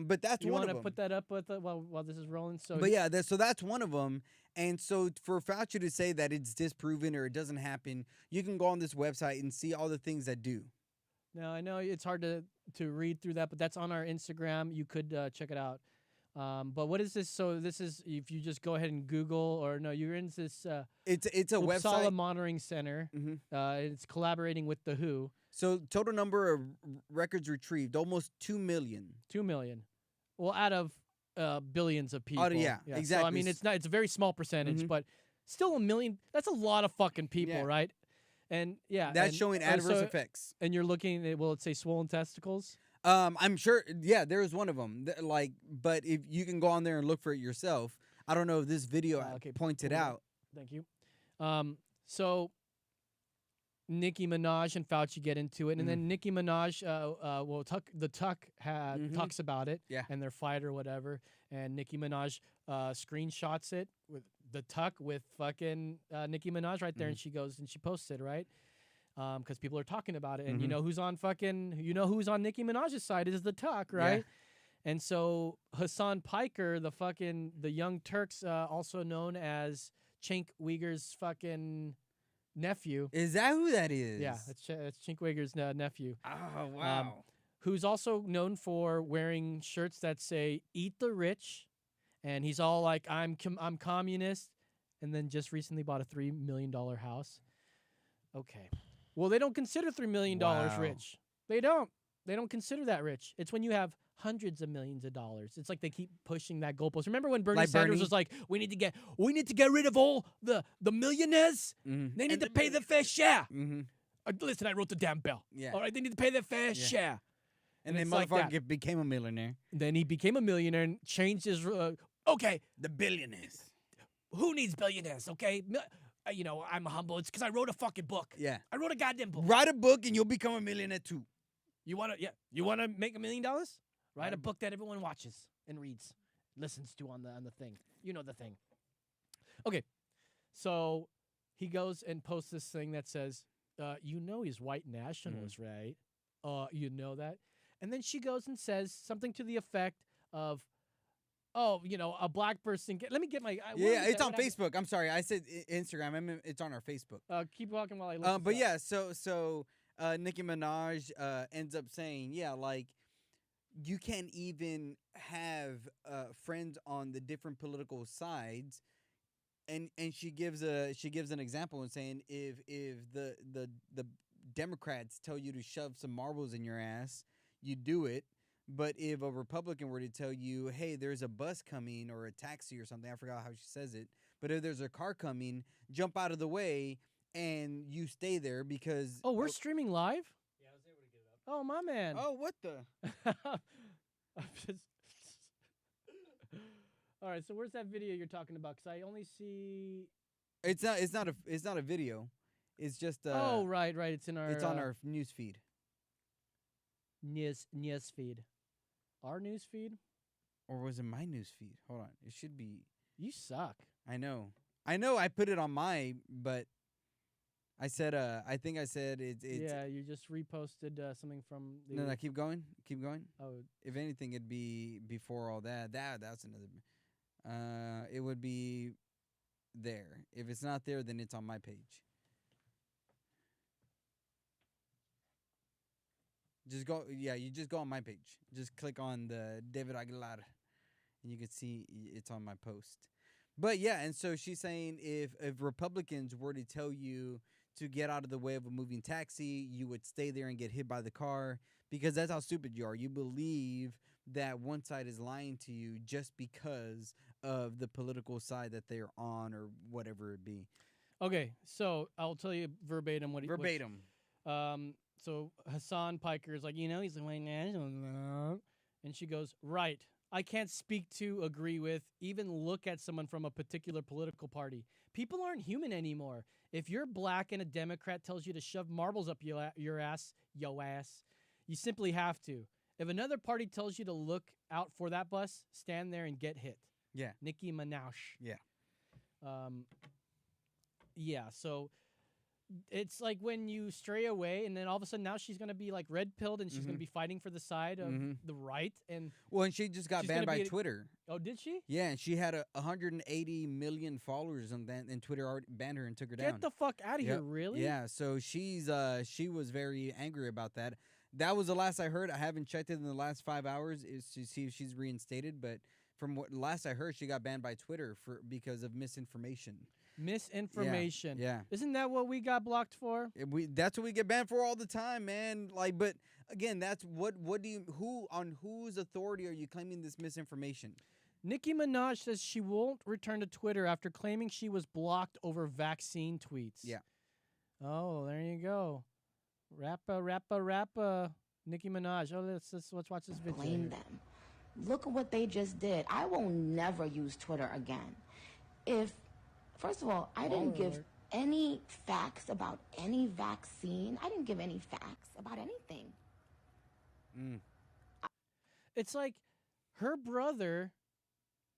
But that's You one want of to them. put that up with while this is rolling? So But yeah, so that's one of them. And so for Fauci to say that it's disproven or it doesn't happen, you can go on this website and see all the things that do. now I know it's hard to read through that, but that's on our Instagram. You could check it out. But what is this? So this is if you just go ahead and Google, or no, you're in this It's a Uppsala website. Monitoring Center. Mhm. It's collaborating with the WHO. So total number of records retrieved, almost 2 million. 2 million. Well, out of billions of people. yeah, So I exactly. mean, it's not. It's a very small percentage, Mhm. but still 1 million. That's a lot of fucking people, Yeah. right? And yeah, That's and, showing uh, adverse so- effects. And you're looking at, will it say swollen testicles? I'm sure. Yeah, there is one of them. Like, but if you can go on there and look for it yourself, I don't know if this video Okay, points it pull it up. out. Thank you. So Nicki Minaj and Fauci get into it, and then Nicki Minaj, the Tuck talks about it, Yeah. and their fight or whatever, and Nicki Minaj screenshots it with the Tuck with fucking Nicki Minaj right there, and she goes and she posts it, right? Because people are talking about it, and you know who's on Nicki Minaj's side is the Tuck, right? And so Hassan Piker, the Young Turks, also known as Cenk Uyghur's fucking nephew. Is that who that is? Yeah, that's Cenk Uyghur's nephew. Oh wow. Who's also known for wearing shirts that say "Eat the Rich," and he's all like, "I'm communist," and then just recently bought a $3 million house. Okay, well they don't consider $3 million Wow. rich. They don't. They don't consider that rich. It's when you have hundreds of millions of dollars. It's like they keep pushing that goalpost. Remember when Bernie Like Sanders Bernie? was like, "We need to get rid of all the millionaires. They need to pay their fair share." Mm-hmm. Listen, I wrote the damn bill. Yeah. All right, they need to pay their fair share. And then it's like that. motherfucker became a millionaire. Then he became a millionaire and changed his. Okay, The billionaires. who needs billionaires? Okay, I'm humble. It's because I wrote a fucking book. Yeah. I wrote a goddamn book. Write a book and you'll become a millionaire too. You wanna make $1 million? Write a book that everyone watches and reads, listens to on the thing. You know the thing. Okay, so he goes and posts this thing that says, he's white nationalist, right? You know that? And then she goes and says something to the effect of, a black person. Let me get my. Yeah, it's on Facebook. I'm sorry, I said Instagram. I mean, it's on our Facebook. Keep walking while I look. But yeah, so Nicki Minaj ends up saying, yeah, like you can't even have friends on the different political sides, and she gives an example and saying if the Democrats tell you to shove some marbles in your ass, you do it. But if a Republican were to tell you, hey, there's a bus coming or a taxi or something, I forgot how she says it, but if there's a car coming, jump out of the way and you stay there because... Oh, we're streaming live? Yeah, I was able to get it up. Oh, my man. Oh, what the... I'm just... All right, so where's that video you're talking about? Because I only see... It's not a video. It's just... oh, right. It's in our... It's on our news feed. News feed. Our news feed? Or was it my news feed? Hold on. It should be... You suck. I know I put it on my, but I said, I think I said it's... Yeah, you just reposted something from the... No, keep going. Oh. If anything, it'd be before all that. That's another... it would be there. If it's not there, then it's on my page. Just go, you just go on my page. Just click on the David Aguilar, and you can see it's on my post. But yeah, and so she's saying if Republicans were to tell you to get out of the way of a moving taxi, you would stay there and get hit by the car because that's how stupid you are. You believe that one side is lying to you just because of the political side that they're on or whatever it be. Okay, so I'll tell you verbatim what he... Verbatim. So Hassan Piker is like, he's a white national. And she goes, right. I can't speak to, agree with, even look at someone from a particular political party. People aren't human anymore. If you're black and a Democrat tells you to shove marbles up your ass, you simply have to. If another party tells you to look out for that bus, stand there and get hit. Yeah. Nicki Minaj. Yeah. Yeah, so it's like when you stray away, and then all of a sudden now she's gonna be like red pilled, and she's gonna be fighting for the side of the right. And Well, and she just got she's banned gonna by be Twitter. oh, did she? Yeah, and she had 180 million followers on that, and Twitter already banned her and took her down. Get the fuck out of here! Yep. Really? Yeah, so she was very angry about that. That was the last I heard. I haven't checked it in the last 5 hours is to see if she's reinstated, but from what last I heard, she got banned by Twitter because of misinformation. Misinformation. Yeah. Isn't that what we got blocked for? That's what we get banned for all the time, man. Like, but again, that's what do you on whose authority are you claiming this misinformation? Nicki Minaj says she won't return to Twitter after claiming she was blocked over vaccine tweets. Yeah. Oh, there you go. Rappa. Nicki Minaj. Oh, let's watch this video. Blame them. Look at what they just did. I will never use Twitter again. First of all, I didn't give any facts about any vaccine. I didn't give any facts about anything. It's like her brother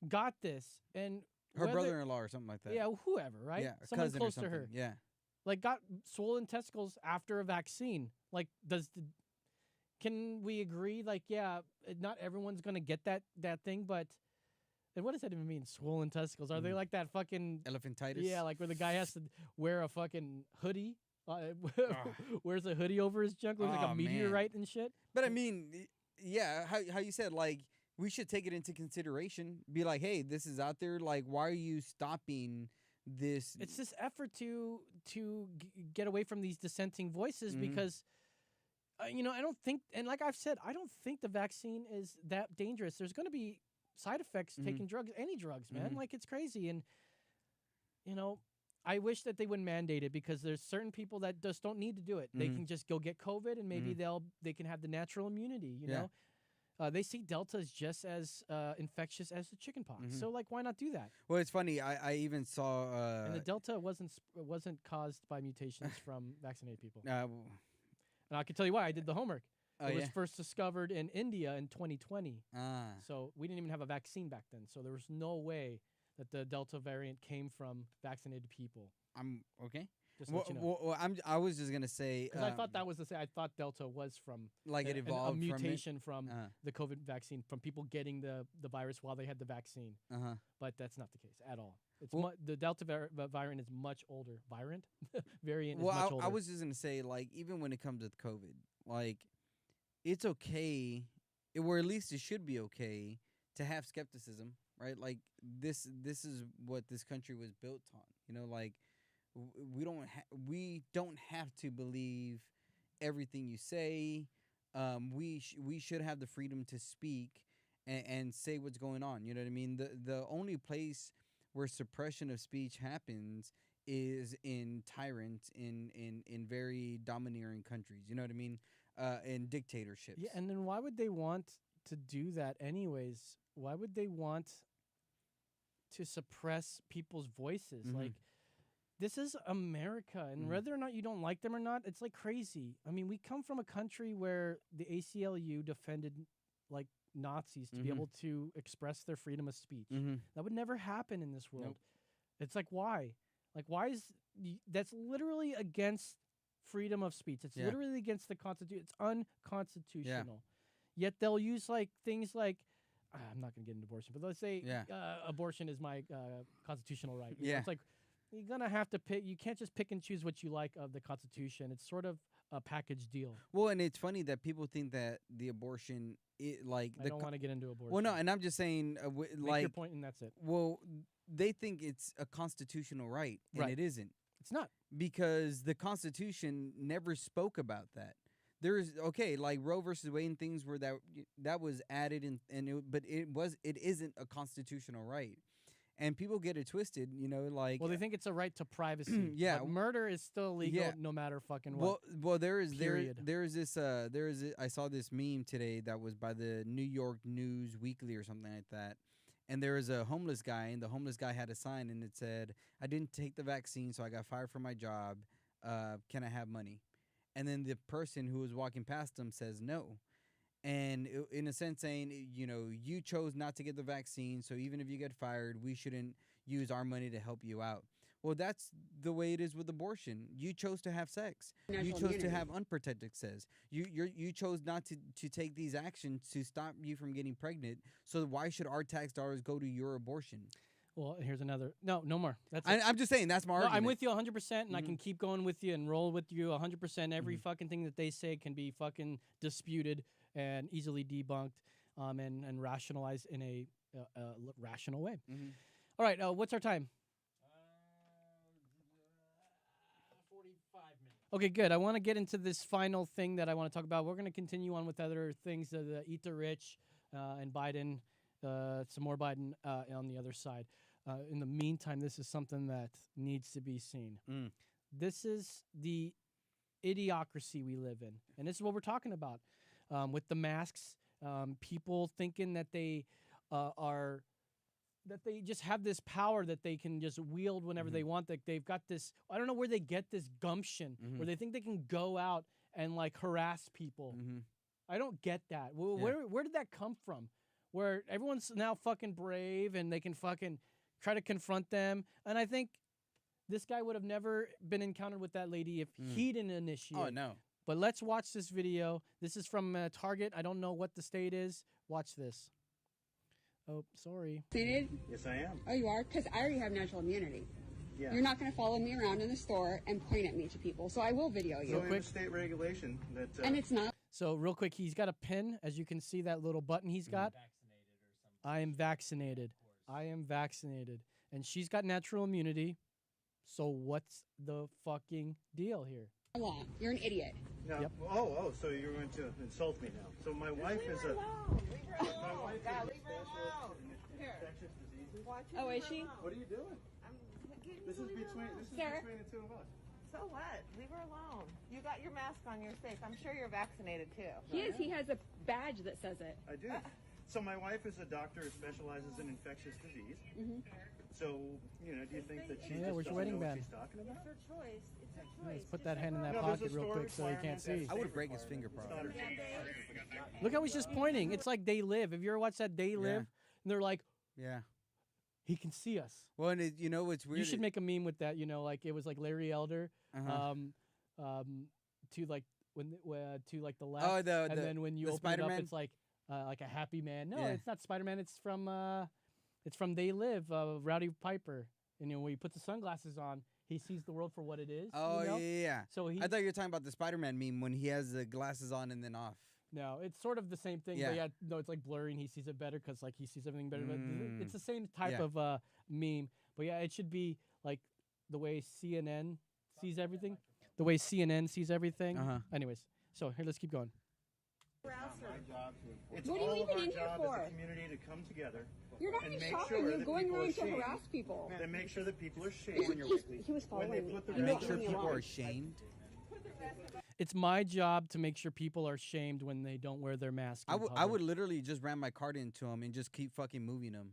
got this, and Her brother-in-law or something like that. yeah, whoever, right? Yeah, a Someone cousin close or to her. something. Yeah. Like got swollen testicles after a vaccine. Like, can we agree? Like, yeah, not everyone's gonna get that thing, but and what does that even mean? Swollen testicles? Are they like that fucking elephantitis? Yeah, like where the guy has to wear a fucking hoodie. Wears a hoodie over his junk, looks like a meteorite and shit. But I mean, yeah, how you said, like, we should take it into consideration. Be like, hey, this is out there. Like, why are you stopping this? It's this effort to get away from these dissenting voices because, I don't think, and like I've said, I don't think the vaccine is that dangerous. There's going to be side effects taking drugs, any drugs, man. Like, it's crazy. And, I wish that they wouldn't mandate it because there's certain people that just don't need to do it. They can just go get COVID and maybe they can have the natural immunity, you know? They see Delta as just as infectious as the chickenpox. So, like, why not do that? Well, it's funny. I even saw. And the Delta wasn't caused by mutations from vaccinated people. And I can tell you why. I did the homework. It was first discovered in India in 2020. So we didn't even have a vaccine back then. So there was no way that the Delta variant came from vaccinated people. I'm okay. Just to let you know. I was just gonna say because I thought that was I thought Delta was from like it evolved a mutation from the COVID vaccine, from people getting the virus while they had the vaccine. But that's not the case at all. It's the Delta variant is much older. Variant is much older. I was just gonna say, like, even when it comes to COVID, like, it's okay, or at least it should be okay to have skepticism, right? Like, this is what this country was built on. Like, we don't have to believe everything you say. We should have the freedom to speak and say what's going on. You know what I mean? The only place where suppression of speech happens is in tyrants, in very domineering countries. You know what I mean? In dictatorships. Yeah, and then why would they want to do that anyways? Why would they want to suppress people's voices? Like, this is America, and whether or not you don't like them or not, it's like crazy. I mean, we come from a country where the ACLU defended like Nazis to be able to express their freedom of speech. That would never happen in this world. It's like, why? Like, why is that's literally against freedom of speech? It's literally against the Constitution. It's unconstitutional. Yet they'll use like things like, I'm not going to get into abortion, but let's say abortion is my constitutional right. You know, it's like, you're going to have to pick. You can't just pick and choose what you like of the Constitution. It's sort of a package deal. Well, and it's funny that people think that the abortion, I don't want to get into abortion. Well, no, and I'm just saying, Make your point and that's it. Well, they think it's a constitutional right, and it isn't. It's not. Because the Constitution never spoke about that. There's like Roe versus Wade and things where that was added in, but it isn't a constitutional right, and people get it twisted. Like, well, they think it's a right to privacy. But murder is still illegal no matter fucking what. Well, there is this I saw this meme today that was by the New York News Weekly or something like that. And there was a homeless guy, and the homeless guy had a sign, and it said, "I didn't take the vaccine, so I got fired from my job. Can I have money?" And then the person who was walking past him says no. And in a sense saying, you chose not to get the vaccine, so even if you get fired, we shouldn't use our money to help you out. Well, that's the way it is with abortion. You chose to have sex. You National chose to immunity. have unprotected sex. You chose not to take these actions to stop you from getting pregnant. So why should our tax dollars go to your abortion? Well, here's another. No more. That's it. I'm just saying that's my No, argument. I'm with you 100%, and I can keep going with you and roll with you 100%. Every fucking thing that they say can be fucking disputed and easily debunked, and rationalized in a rational way. All right, what's our time? 45 minutes. Okay, good. I want to get into this final thing that I want to talk about. We're going to continue on with other things, the Eat the Rich and Biden, some more Biden on the other side. In the meantime, this is something that needs to be seen. This is the idiocracy we live in. And this is what we're talking about with the masks. People thinking that they that they just have this power that they can just wield whenever they want. That they've got this, I don't know where they get this gumption, where they think they can go out and like harass people. I don't get that. Where did that come from? Where everyone's now fucking brave and they can fucking try to confront them. And I think this guy would have never been encountered with that lady if he didn't initiate. Oh, no. But let's watch this video. This is from Target. I don't know what the state is. Watch this. Oh, sorry. Yes, I am. Oh, you are? Because I already have natural immunity. Yeah. You're not going to follow me around in the store and point at me to people, so I will video you. So in the state regulation that... and it's not... So real quick, he's got a pin. As you can see, that little button he's got. I am vaccinated. I am vaccinated. And she's got natural immunity. So what's the fucking deal here? You're an idiot. No. Yep. Oh, so you're going to insult me now. So my wife is a... infectious diseases. Oh, is she? What are you doing? This is between the two of us. So what? Leave her alone. You got your mask on. You're safe. I'm sure you're vaccinated too. He is. He has a badge that says it. I do. So my wife is a doctor who specializes in infectious disease. So, do you think that she just where's doesn't your wedding know what band? she's talking about? It's her choice. It's her choice. Let's put that hand in that No, pocket there's a real store quick so he can't requirement see. that's I would break his finger It's probably. not her- Look how he's just pointing. It's like They Live. Have you ever watched that They Live? And they're like, Yeah. he can see us. Well, and what's weird? You should make a meme with that. Like it was like Larry Elder, to like to like the left. Oh, and then when you the open it up, Spider-Man? it's like a happy man. No, Yeah. it's not Spider-Man. It's from They Live. Rowdy Piper. And when he puts the sunglasses on, he sees the world for what it is. Oh, yeah. So I thought you were talking about the Spider-Man meme when he has the glasses on and then off. No, it's sort of the same thing. Yeah. But yeah, no, it's like blurring. He sees it better because like he sees everything better. But it's the same type Yeah. of meme. But yeah, it should be like the way CNN sees everything. The way CNN sees everything. Anyways, so here, let's keep going. It's What are you all of even our in here job for? as a community to come together. You're not and even make shopping. sure You're that going people are around to shamed. harass people. Then make sure that people are He shamed. was following When they me. put the You know, Make red sure leave me people alone. are shamed. It's my job to make sure people are shamed when they don't wear their mask. I in would public. literally just ram my card into him and just keep fucking moving him.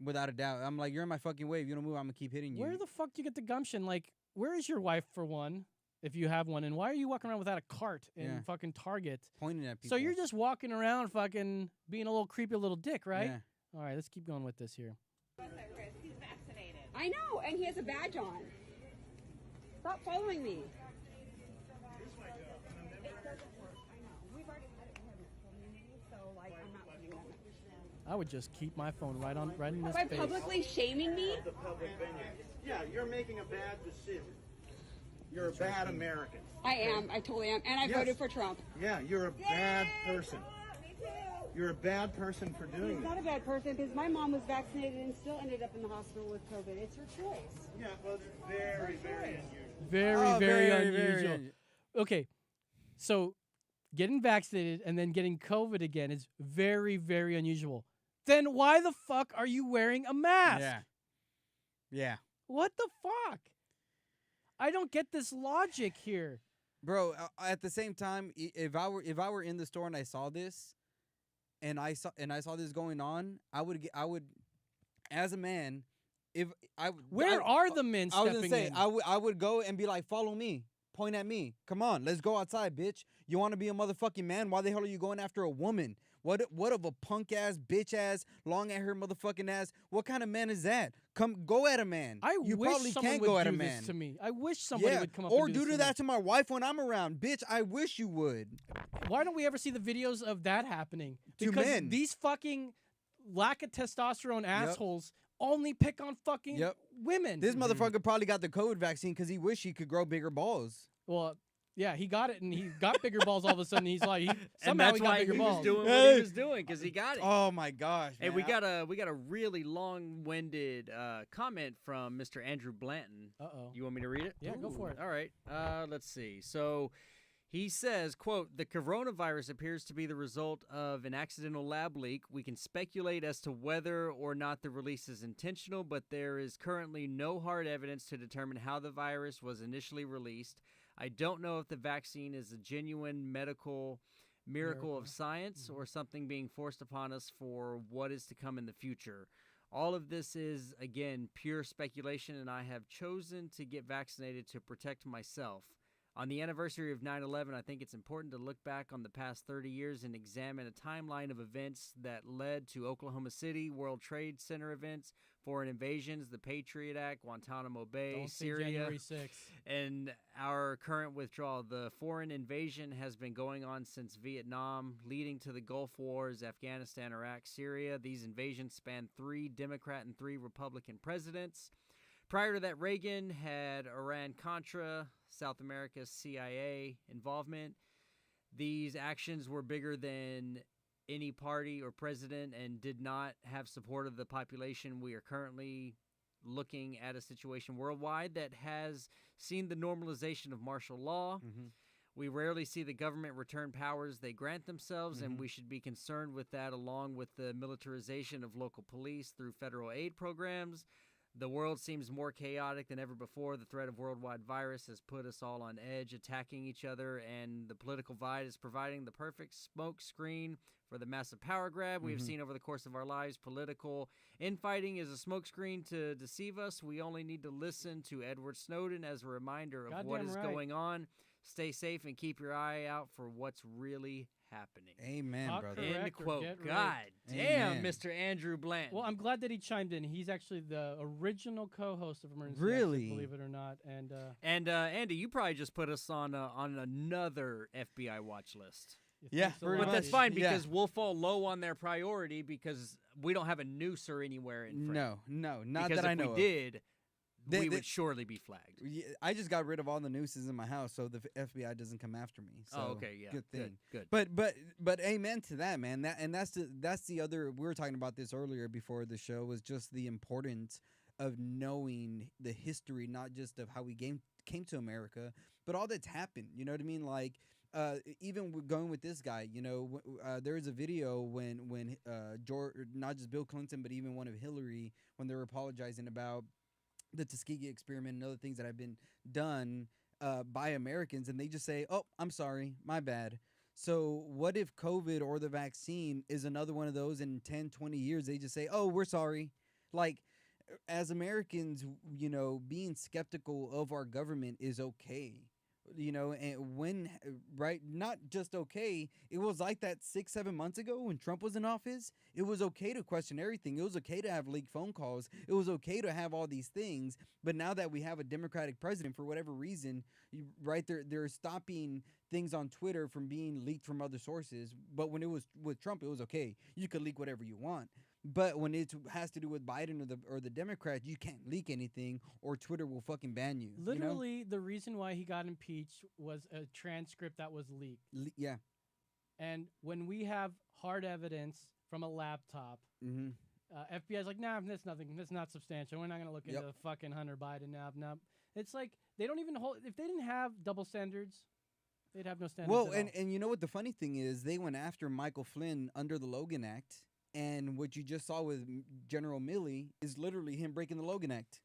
Without a doubt. I'm like, you're in my fucking way. If you don't move, I'm going to keep hitting you. Where the fuck do you get the gumption? Like, where is your wife for one, if you have one? And why are you walking around without a cart in Yeah. fucking Target? Pointing at people. So you're just walking around fucking being a little creepy little dick, right? Yeah. All right, let's keep going with this here. He's vaccinated. I know, and he has a badge on. Stop following me. I would just keep my phone right in this By face. publicly shaming me? The public venue. Yeah, you're making a bad decision. You're a bad American. I am. I totally am. And I Yes. voted for Trump. Yeah, you're a bad person. You're a bad person for doing He's that. not a bad person because my mom was vaccinated and still ended up in the hospital with COVID. It's her choice. Yeah, well, it's very, very unusual. Very, Oh, very, very, unusual. very Okay, so getting vaccinated and then getting COVID again is very, very unusual. Then why the fuck are you wearing a mask? Yeah. Yeah. What the fuck? I don't get this logic here. Bro, at the same time, if I were in the store and I saw this, and I saw this going on, I would as a man, if I Where are the men I was gonna stepping say in? I would go and be like, follow me, point at me, come on, let's go outside, bitch. You want to be a motherfucking man? Why the hell are you going after a woman? What of a punk ass, bitch ass, long hair motherfucking ass? What kind of man is that? go at a man. You wish probably someone can't would go at do a this man. to me. I wish somebody would come up or and do this to that me. to my wife when I'm around, bitch. I wish you would. Why don't we ever see the videos of that happening? To Because men. these fucking lack of testosterone assholes only pick on fucking women. This motherfucker probably got the COVID vaccine because he wished he could grow bigger balls. Well, yeah, he got it and he got bigger balls all of a sudden. He's like, And somehow that's he got why bigger he balls. was doing what he was doing because he got it. Oh my gosh! Hey, man. we got a really long-winded comment from Mr. Andrew Blanton. Uh-oh. You want me to read it? Yeah, go for it. All right. Let's see. So he says, quote, "The coronavirus appears to be the result of an accidental lab leak. We can speculate as to whether or not the release is intentional, but there is currently no hard evidence to determine how the virus was initially released. I don't know if the vaccine is a genuine medical miracle of science or something being forced upon us for what is to come in the future. All of this is, again, pure speculation, and I have chosen to get vaccinated to protect myself. On the anniversary of 9/11, I think it's important to look back on the past 30 years and examine a timeline of events that led to Oklahoma City, World Trade Center events, foreign invasions, the Patriot Act, Guantanamo Bay, Don't say Syria, January 6th. and our current withdrawal. The foreign invasion has been going on since Vietnam, leading to the Gulf Wars, Afghanistan, Iraq, Syria. These invasions spanned 3 Democrat and 3 Republican presidents. Prior to that, Reagan had Iran-Contra, South America's CIA involvement. These actions were bigger than any party or president and did not have support of the population. We are currently looking at a situation worldwide that has seen the normalization of martial law. We rarely see the government return powers they grant themselves, and we should be concerned with that, along with the militarization of local police through federal aid programs. The world seems more chaotic than ever before. The threat of worldwide virus has put us all on edge, attacking each other, and the political divide is providing the perfect smoke screen for the massive power grab we have seen over the course of our lives. Political infighting is a smokescreen to deceive us. We only need to listen to Edward Snowden as a reminder of what Goddamn is right. going on. Stay safe and keep your eye out for what's really happening." Amen, Talk brother. End correct or quote. get God raped. damn, Amen. Mr. Andrew Blanton. Well, I'm glad that he chimed in. He's actually the original co-host of Emergency Really? Exit, believe it or not. And And Andy, you probably just put us on another FBI watch list. you Yeah, think so, pretty But much. that's fine Yeah. because we'll fall low on their priority because we don't have a nooser anywhere in frame. No, not because that I if know we of. did, They- we they- would surely be flagged. Yeah, I just got rid of all the nooses in my house, so the FBI doesn't come after me. So Oh, okay, yeah, good thing. good. But amen to that, man. That's the other. We were talking about this earlier before the show. Was just the importance of knowing the history, not just of how we came to America, but all that's happened. You know what I mean? Like. Even going with this guy, you know, there is a video when George, not just Bill Clinton, but even one of Hillary, when they were apologizing about the Tuskegee experiment and other things that have been done by Americans, and they just say, "Oh, I'm sorry, my bad." So what if COVID or the vaccine is another one of those in 10, 20 years? They just say, "Oh, we're sorry." Like, as Americans, you know, being skeptical of our government is okay. You know, and when, right, not just okay, it was like that 6-7 months ago when Trump was in office. It was okay to question everything. It was okay to have leaked phone calls. It was okay to have all these things. But now that we have a Democratic president, for whatever reason, right, they're stopping things on Twitter from being leaked from other sources. But when it was with Trump, it was okay. You could leak whatever you want. But when it has to do with Biden or the Democrats, you can't leak anything or Twitter will fucking ban you. literally, the reason why he got impeached was a transcript that was leaked. Yeah. And when we have hard evidence from a laptop, FBI's like, nah, that's nothing. That's not substantial. We're not going to look into fucking Hunter Biden now. No. It's like they don't even hold. If they didn't have double standards, they'd have no standards. Well, at all. and you know what the funny thing is? They went after Michael Flynn under the Logan Act. And what you just saw with General Milley is literally him breaking the Logan Act.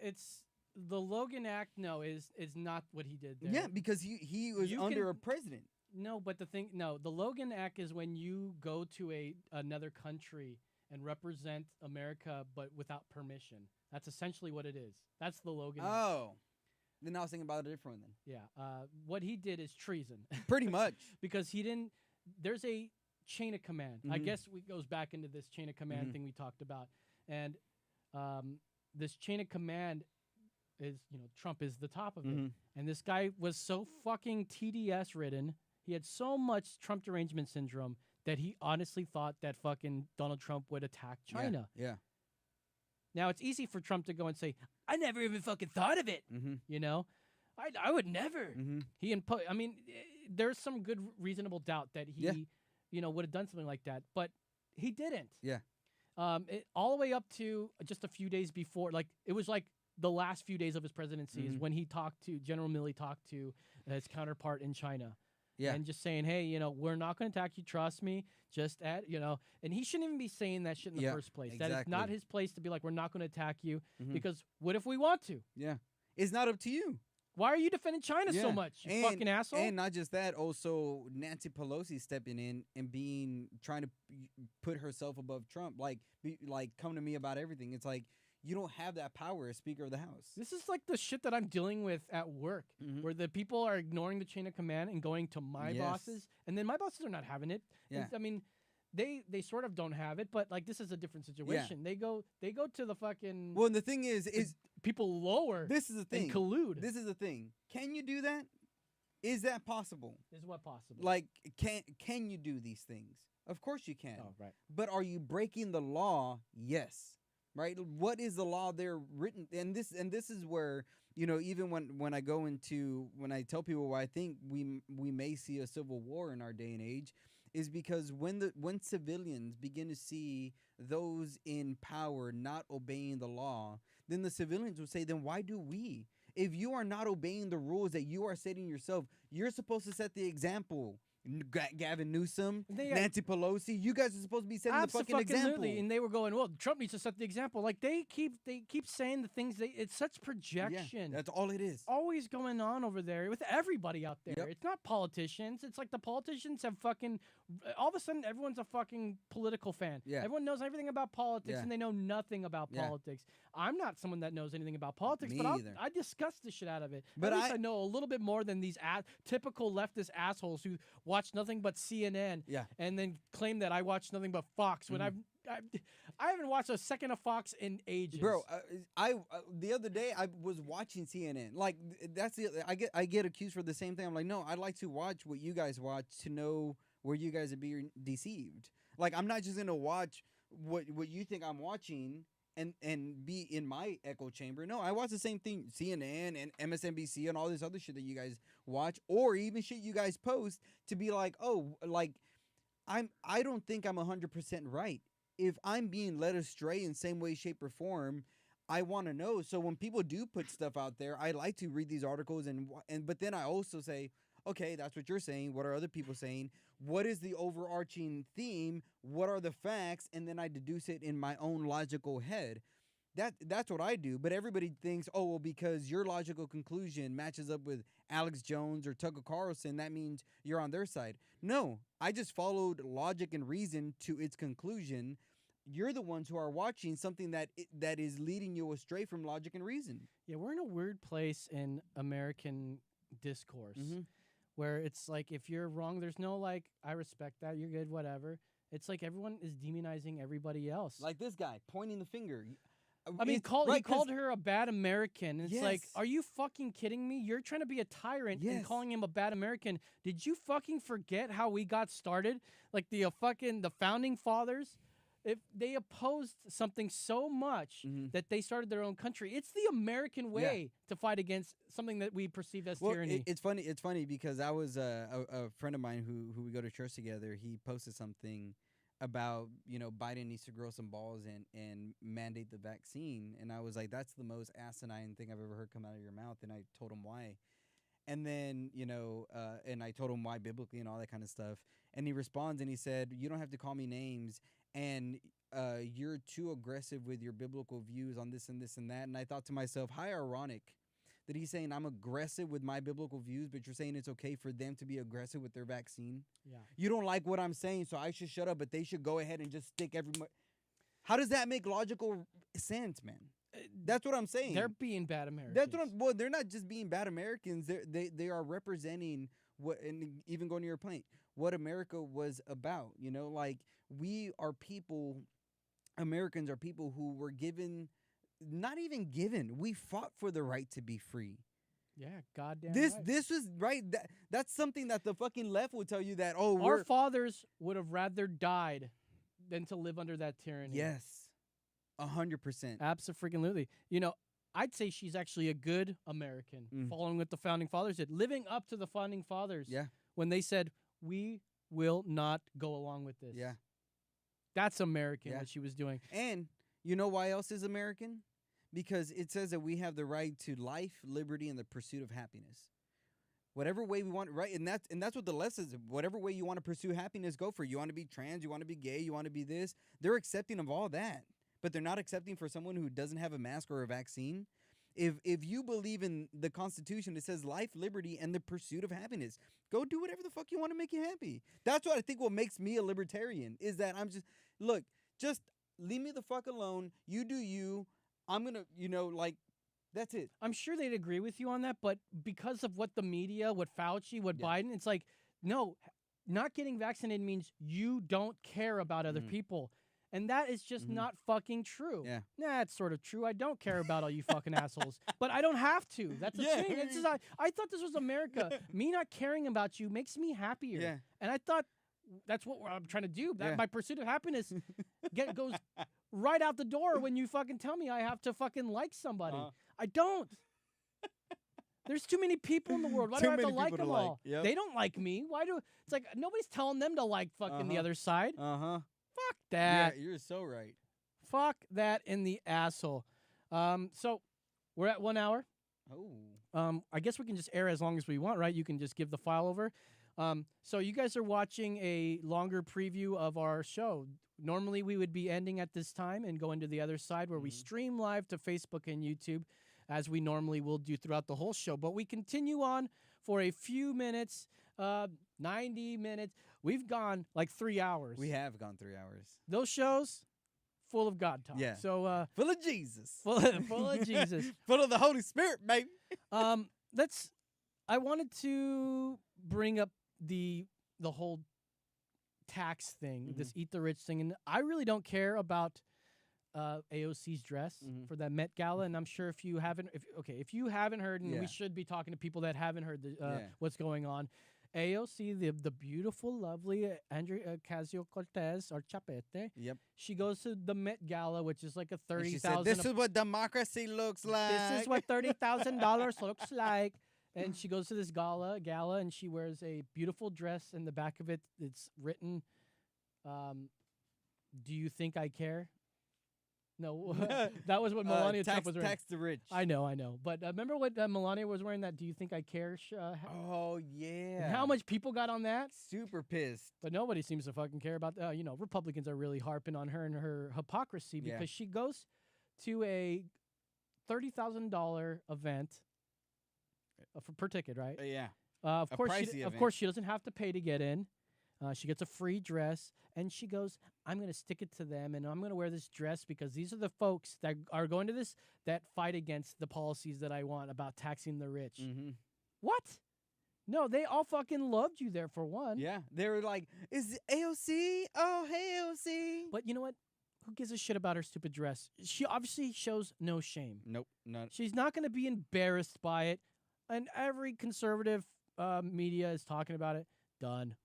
It's the Logan Act. No, is not what he did there. Yeah, because he was under a president. No, but the Logan Act is when you go to another country and represent America, but without permission. That's essentially what it is. That's the Logan Act. Oh, then I was thinking about a different one. Then Yeah, what he did is treason. Pretty much. Because he didn't. There's a chain of command. I Mhm. guess it goes back into this chain of command Mhm. thing we talked about. And this chain of command is, Trump is the top of it. Mhm. And this guy was so fucking TDS ridden. He had so much Trump derangement syndrome that he honestly thought that fucking Donald Trump would attack China. Yeah. Now, it's easy for Trump to go and say, I never even fucking thought of it. Mm-hmm. I would never. Mm-hmm. There's some good reasonable doubt that he, would have done something like that, but he didn't. Yeah. All the way up to just a few days before, it was like the last few days of his presidency is when he General Milley talked to his counterpart in China. Yeah. And just saying, hey, we're not going to attack you. Trust me. And he shouldn't even be saying that shit in the first place. That is not his place to be like, we're not going to attack you because what if we want to? Yeah. It's not up to you. Why are you defending China so much, you fucking asshole? And not just that, also Nancy Pelosi stepping in and trying to put herself above Trump. Come to me about everything. It's like, you don't have that power as Speaker of the House. This is like the shit that I'm dealing with at work, where the people are ignoring the chain of command and going to my bosses, and then my bosses are not having it. Yeah. They sort of don't have it, but this is a different situation. They go to the fucking. Well, and the thing is people lower. This is the thing. And collude. This is the thing. Can you do that? Is that possible? Is what possible? Can you do these things? Of course you can. Oh, right. But are you breaking the law? Yes. Right? What is the law there written? And this is where, even when I tell people why I think we may see a civil war in our day and age, is because when civilians begin to see those in power not obeying the law, then the civilians will say, then why do we? If you are not obeying the rules that you are setting yourself, you're supposed to set the example. Gavin Newsom, Nancy Pelosi, you guys are supposed to be setting the fucking example. And they were going, well, Trump needs to set the example. They keep saying the things. It's such projection. Yeah, that's all it is. Always going on over there with everybody out there. Yep. It's not politicians. It's like the politicians have fucking. All of a sudden, everyone's a fucking political fan. Yeah. Everyone knows everything about politics, Yeah. and they know nothing about Yeah. politics. I'm not someone that knows anything about politics, Me but either. I discuss the shit out of it. But At least I know a little bit more than these typical leftist assholes who watch nothing but CNN and then claim that I watch nothing but Fox when I haven't watched a second of Fox in ages. Bro, the other day I was watching CNN. I get accused for the same thing. I'm like, no, I'd like to watch what you guys watch to know where you guys are being deceived. I'm not just gonna watch what you think I'm watching and be in my echo chamber. No, I watch the same thing, CNN and MSNBC and all this other shit that you guys watch, or even shit you guys post to be like, I don't think I'm 100% right. If I'm being led astray in same way, shape, or form, I want to know. So when people do put stuff out there, I like to read these articles but then I also say, okay, that's what you're saying. What are other people saying? What is the overarching theme? What are the facts? And then I deduce it in my own logical head. That's what I do. But everybody thinks, oh, well, because your logical conclusion matches up with Alex Jones or Tucker Carlson, that means you're on their side. No, I just followed logic and reason to its conclusion. You're the ones who are watching something that is leading you astray from logic and reason. Yeah, we're in a weird place in American discourse where it's like, if you're wrong, there's no I respect that, you're good, whatever. It's like everyone is demonizing everybody else. Like this guy pointing the finger. He called her a bad American. It's like, are you fucking kidding me? You're trying to be a tyrant and calling him a bad American. Did you fucking forget how we got started? The founding fathers, if they opposed something so much that they started their own country. It's the American way to fight against something that we perceive as tyranny. It's funny because I was a friend of mine who we go to church together. He posted something about, Biden needs to grow some balls and mandate the vaccine. And I was like, that's the most asinine thing I've ever heard come out of your mouth. And I told him why. And then, and I told him why biblically and all that kind of stuff. And he responds and he said, you don't have to call me names. And you're too aggressive with your biblical views on this and this and that. And I thought to myself, how ironic that he's saying I'm aggressive with my biblical views, but you're saying it's okay for them to be aggressive with their vaccine. Yeah. You don't like what I'm saying, so I should shut up, but they should go ahead and just stick everyone. How does that make logical sense, man? That's what I'm saying. They're being bad Americans. That's what they're not just being bad Americans. They are representing what, and even going to your point, what America was about. We are people. Americans are people who were given not even given. We fought for the right to be free. Yeah, goddamn This right. this was right. That's something that the fucking left would tell you that. Oh, Our fathers would have rather died than to live under that tyranny. yes, 100%. Absolutely. You know, I'd say she's actually a good American, Mm. following what the founding fathers did, living up to the founding fathers. Yeah. When they said, we will not go along with this. Yeah. That's American, Yeah. what she was doing. And you know why else is American? Because it says that we have the right to life, liberty, and the pursuit of happiness. Whatever way we want, right? And that's what the left says. Whatever way you want to pursue happiness, go for it. You want to be trans, you want to be gay, you want to be this. They're accepting of all that, but they're not accepting for someone who doesn't have a mask or a vaccine. If you believe in the Constitution, it says life, liberty, and the pursuit of happiness. Go do whatever the fuck you want to make you happy. That's what I think what makes me a libertarian is that I'm just leave me the fuck alone. You do you. I'm gonna, that's it. I'm sure they'd agree with you on that, but because of what the media, what Fauci, what Biden, it's like, no, not getting vaccinated means you don't care about other people. And that is just not fucking true. Yeah. Nah, it's sort of true. I don't care about all you fucking assholes. But I don't have to. That's the Yeah. thing. It's just, I thought this was America. Me not caring about you makes me happier. Yeah. And I thought that's what I'm trying to do. That Yeah. my pursuit of happiness goes right out the door when you fucking tell me I have to fucking like somebody. I don't. There's too many people in the world. Why do I have to like them all? Yep. They don't like me. Why do? It's like nobody's telling them to like fucking the other side. Fuck Yeah, that. you're so right. Fuck that in the asshole. So we're at 1 hour. Oh. I guess we can just air as long as we want, right? You can just give the file over. So you guys are watching a longer preview of our show. Normally we would be ending at this time and going to the other side where we stream live to Facebook and YouTube as we normally will do throughout the whole show. But we continue on for a few minutes, 90 minutes. We've gone like 3 hours. We have gone 3 hours. Those shows full of God talk. Yeah. So Full of Jesus. full of Jesus. Full of the Holy Spirit, baby. I wanted to bring up the whole tax thing, this eat the rich thing, and I really don't care about AOC's dress for that Met Gala, and I'm sure if you haven't heard, and Yeah. we should be talking to people that haven't heard Yeah. what's going on. AOC, the beautiful, lovely Andrea Ocasio-Cortez or Chapete. Yep. She goes to the Met Gala, which is like a And she said, 30,000. this is what democracy looks like. This is what $30,000 looks like. And she goes to this gala, and she wears a beautiful dress. In the back of it, it's written, "Do you think I care?" No, that was what Melania Trump was wearing. Tax the rich. I know. But remember what Melania was wearing? That "Do you think I care?" Oh yeah. And how much people got on that? Super pissed. But nobody seems to fucking care about that. Republicans are really harping on her and her hypocrisy Yeah. because she goes to a $30,000 event per ticket, right? Yeah. Of A course, pricey of event. course, she doesn't have to pay to get in. She gets a free dress, and she goes, "I'm going to stick it to them, and I'm going to wear this dress because these are the folks that are going to this that fight against the policies that I want about taxing the rich." Mm-hmm. What? No, they all fucking loved you there for one. Yeah. They were like, is it AOC? Oh, hey, AOC. But you know what? Who gives a shit about her stupid dress? She obviously shows no shame. Nope. Not. She's not going to be embarrassed by it. And every conservative media is talking about it. Done.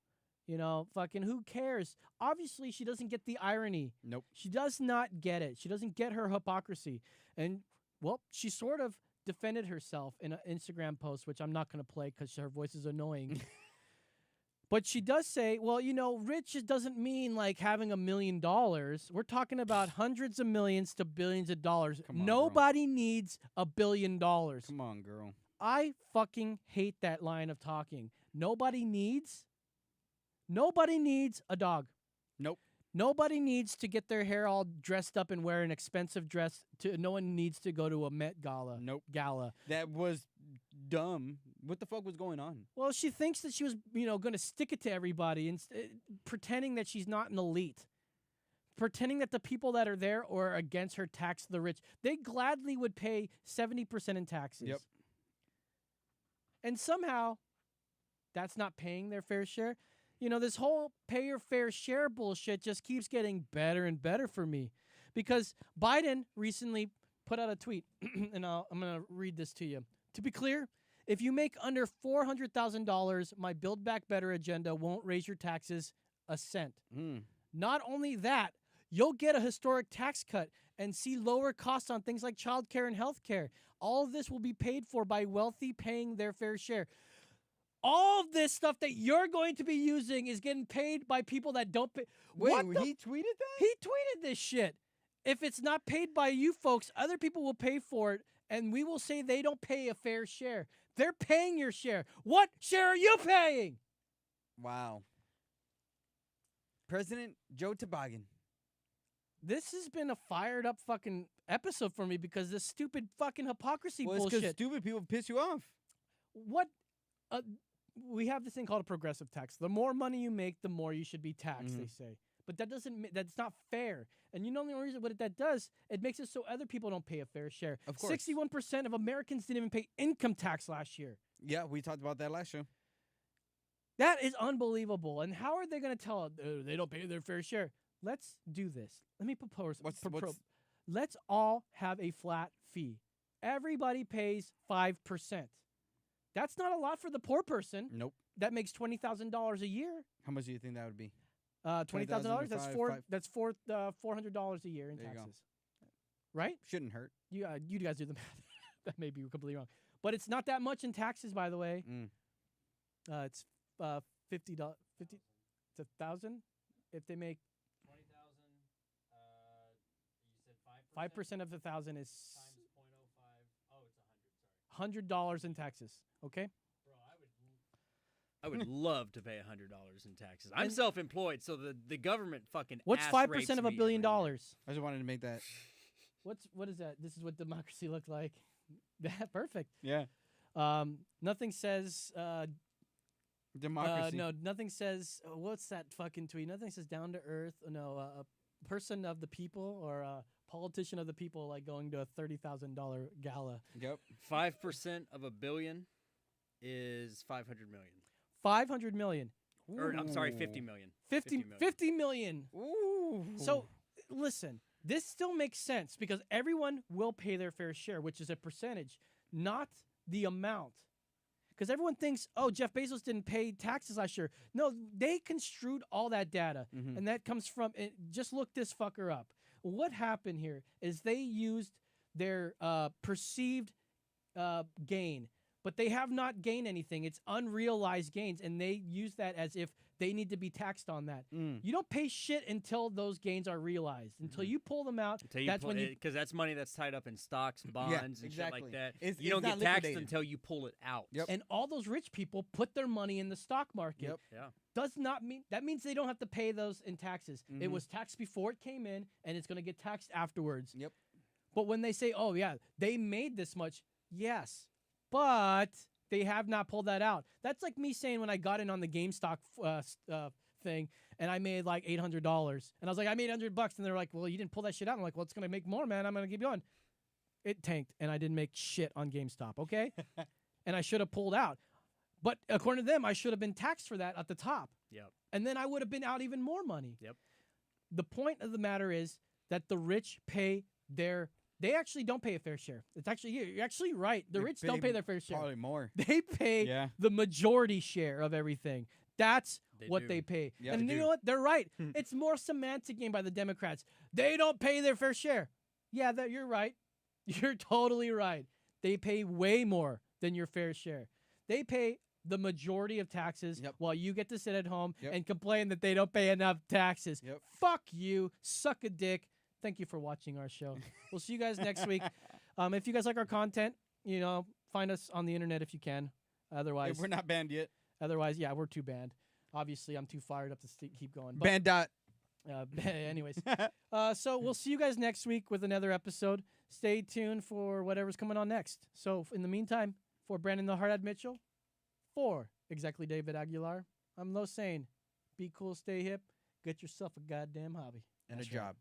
Fucking who cares? Obviously, she doesn't get the irony. Nope. She does not get it. She doesn't get her hypocrisy. And, well, she sort of defended herself in an Instagram post, which I'm not going to play because her voice is annoying. But she does say, well, rich doesn't mean like having $1 million. We're talking about hundreds of millions to billions of dollars. Come on, Nobody needs $1 billion. Come on, girl. I fucking hate that line of talking. Nobody needs a dog. Nope. Nobody needs to get their hair all dressed up and wear an expensive dress. No one needs to go to a Met Gala. Nope. Gala. That was dumb. What the fuck was going on? Well, she thinks that she was, going to stick it to everybody and pretending that she's not an elite. Pretending that the people that are there or against her tax the rich. They gladly would pay 70% in taxes. Yep. And somehow, that's not paying their fair share. This whole pay your fair share bullshit just keeps getting better and better for me. Because Biden recently put out a tweet, and I'm going to read this to you. To be clear, if you make under $400,000, my Build Back Better agenda won't raise your taxes a cent. Not only that, you'll get a historic tax cut and see lower costs on things like childcare and healthcare. All of this will be paid for by wealthy paying their fair share. All of this stuff that you're going to be using is getting paid by people that don't pay. Wait, he tweeted that? He tweeted this shit. If it's not paid by you folks, other people will pay for it, and we will say they don't pay a fair share. They're paying your share. What share are you paying? Wow. President Joe Toboggan. This has been a fired up fucking episode for me because this stupid fucking hypocrisy Well, it's bullshit. because stupid people piss you off. What? We have this thing called a progressive tax. The more money you make, the more you should be taxed, they say. But that doesn't. That's not fair. And you know the only reason what that does? It makes it so other people don't pay a fair share. Of course. 61% of Americans didn't even pay income tax last year. Yeah, we talked about that last show. That is unbelievable. And how are they going to tell they don't pay their fair share? Let's do this. Let me propose. Let's all have a flat fee. Everybody pays 5%. That's not a lot for the poor person. Nope. That makes $20,000 a year. How much do you think that would be? $20,000. That's $400 $400 a year in taxes. Right? Shouldn't hurt. You guys do the math. That may be completely wrong, but it's not that much in taxes, by the way. It's $50. It's $1,000 if they make 5% of the 1,000 is times 0.05. Oh, it's $100 in taxes. Okay. I would love to pay $100 in taxes. I'm self-employed, so the government fucking. What's 5% of $1 billion? I just wanted to make that. What is that? This is what democracy looked like. Perfect. Yeah. Nothing says democracy. No, nothing says. What's that fucking tweet? Nothing says down to earth. No, a person of the people or a politician of the people like going to a $30,000 gala. Yep. 5% of $1 billion is 500 million. 500 million. Or, I'm sorry, 50 million. 50 million. Ooh. So, listen, this still makes sense because everyone will pay their fair share, which is a percentage, not the amount. Because everyone thinks, oh, Jeff Bezos didn't pay taxes last year. No, they construed all that data, and that comes from just look this fucker up. What happened here is they used their perceived gain, but they have not gained anything. It's unrealized gains, and they use that as if they need to be taxed on that. You don't pay shit until those gains are realized. Until you pull them out, because that's money that's tied up in stocks, bonds, and shit like that. You don't get taxed until you pull it out. Yep. And all those rich people put their money in the stock market. Yep. Yeah. Does not mean that means they don't have to pay those in taxes. It was taxed before it came in, and it's going to get taxed afterwards. Yep. But when they say, "Oh yeah, they made this much," yes, but they have not pulled that out. That's like me saying when I got in on the GameStop thing, and I made like $800, and I was like, I made $100, and they're like, "Well, you didn't pull that shit out." I'm like, "Well, it's going to make more, man. I'm going to keep going." It tanked, and I didn't make shit on GameStop. Okay, and I should have pulled out. But according to them, I should have been taxed for that at the top. Yep. And then I would have been out even more money. Yep. The point of the matter is that the rich pay they actually don't pay a fair share. It's actually, you're actually right. The rich don't pay their fair share. Probably more. They pay the majority share of everything. That's what they pay. Yeah, and you know what? They're right. It's more semantic game by the Democrats. They don't pay their fair share. Yeah, you're right. You're totally right. They pay way more than your fair share. They pay the majority of taxes while you get to sit at home and complain that they don't pay enough taxes. Fuck you. Suck a dick. Thank you for watching our show. We'll see you guys next week. If you guys like our content, find us on the internet if you can. Otherwise, if we're not banned yet. Otherwise, yeah, we're too banned. Obviously, I'm too fired up to keep going. But, Band dot. Anyways, so we'll see you guys next week with another episode. Stay tuned for whatever's coming on next. So in the meantime, for Brandon the Hardhead Mitchell, for exactly David Aguilar, I'm Lo Sane. Be cool, stay hip, get yourself a goddamn hobby. And a job.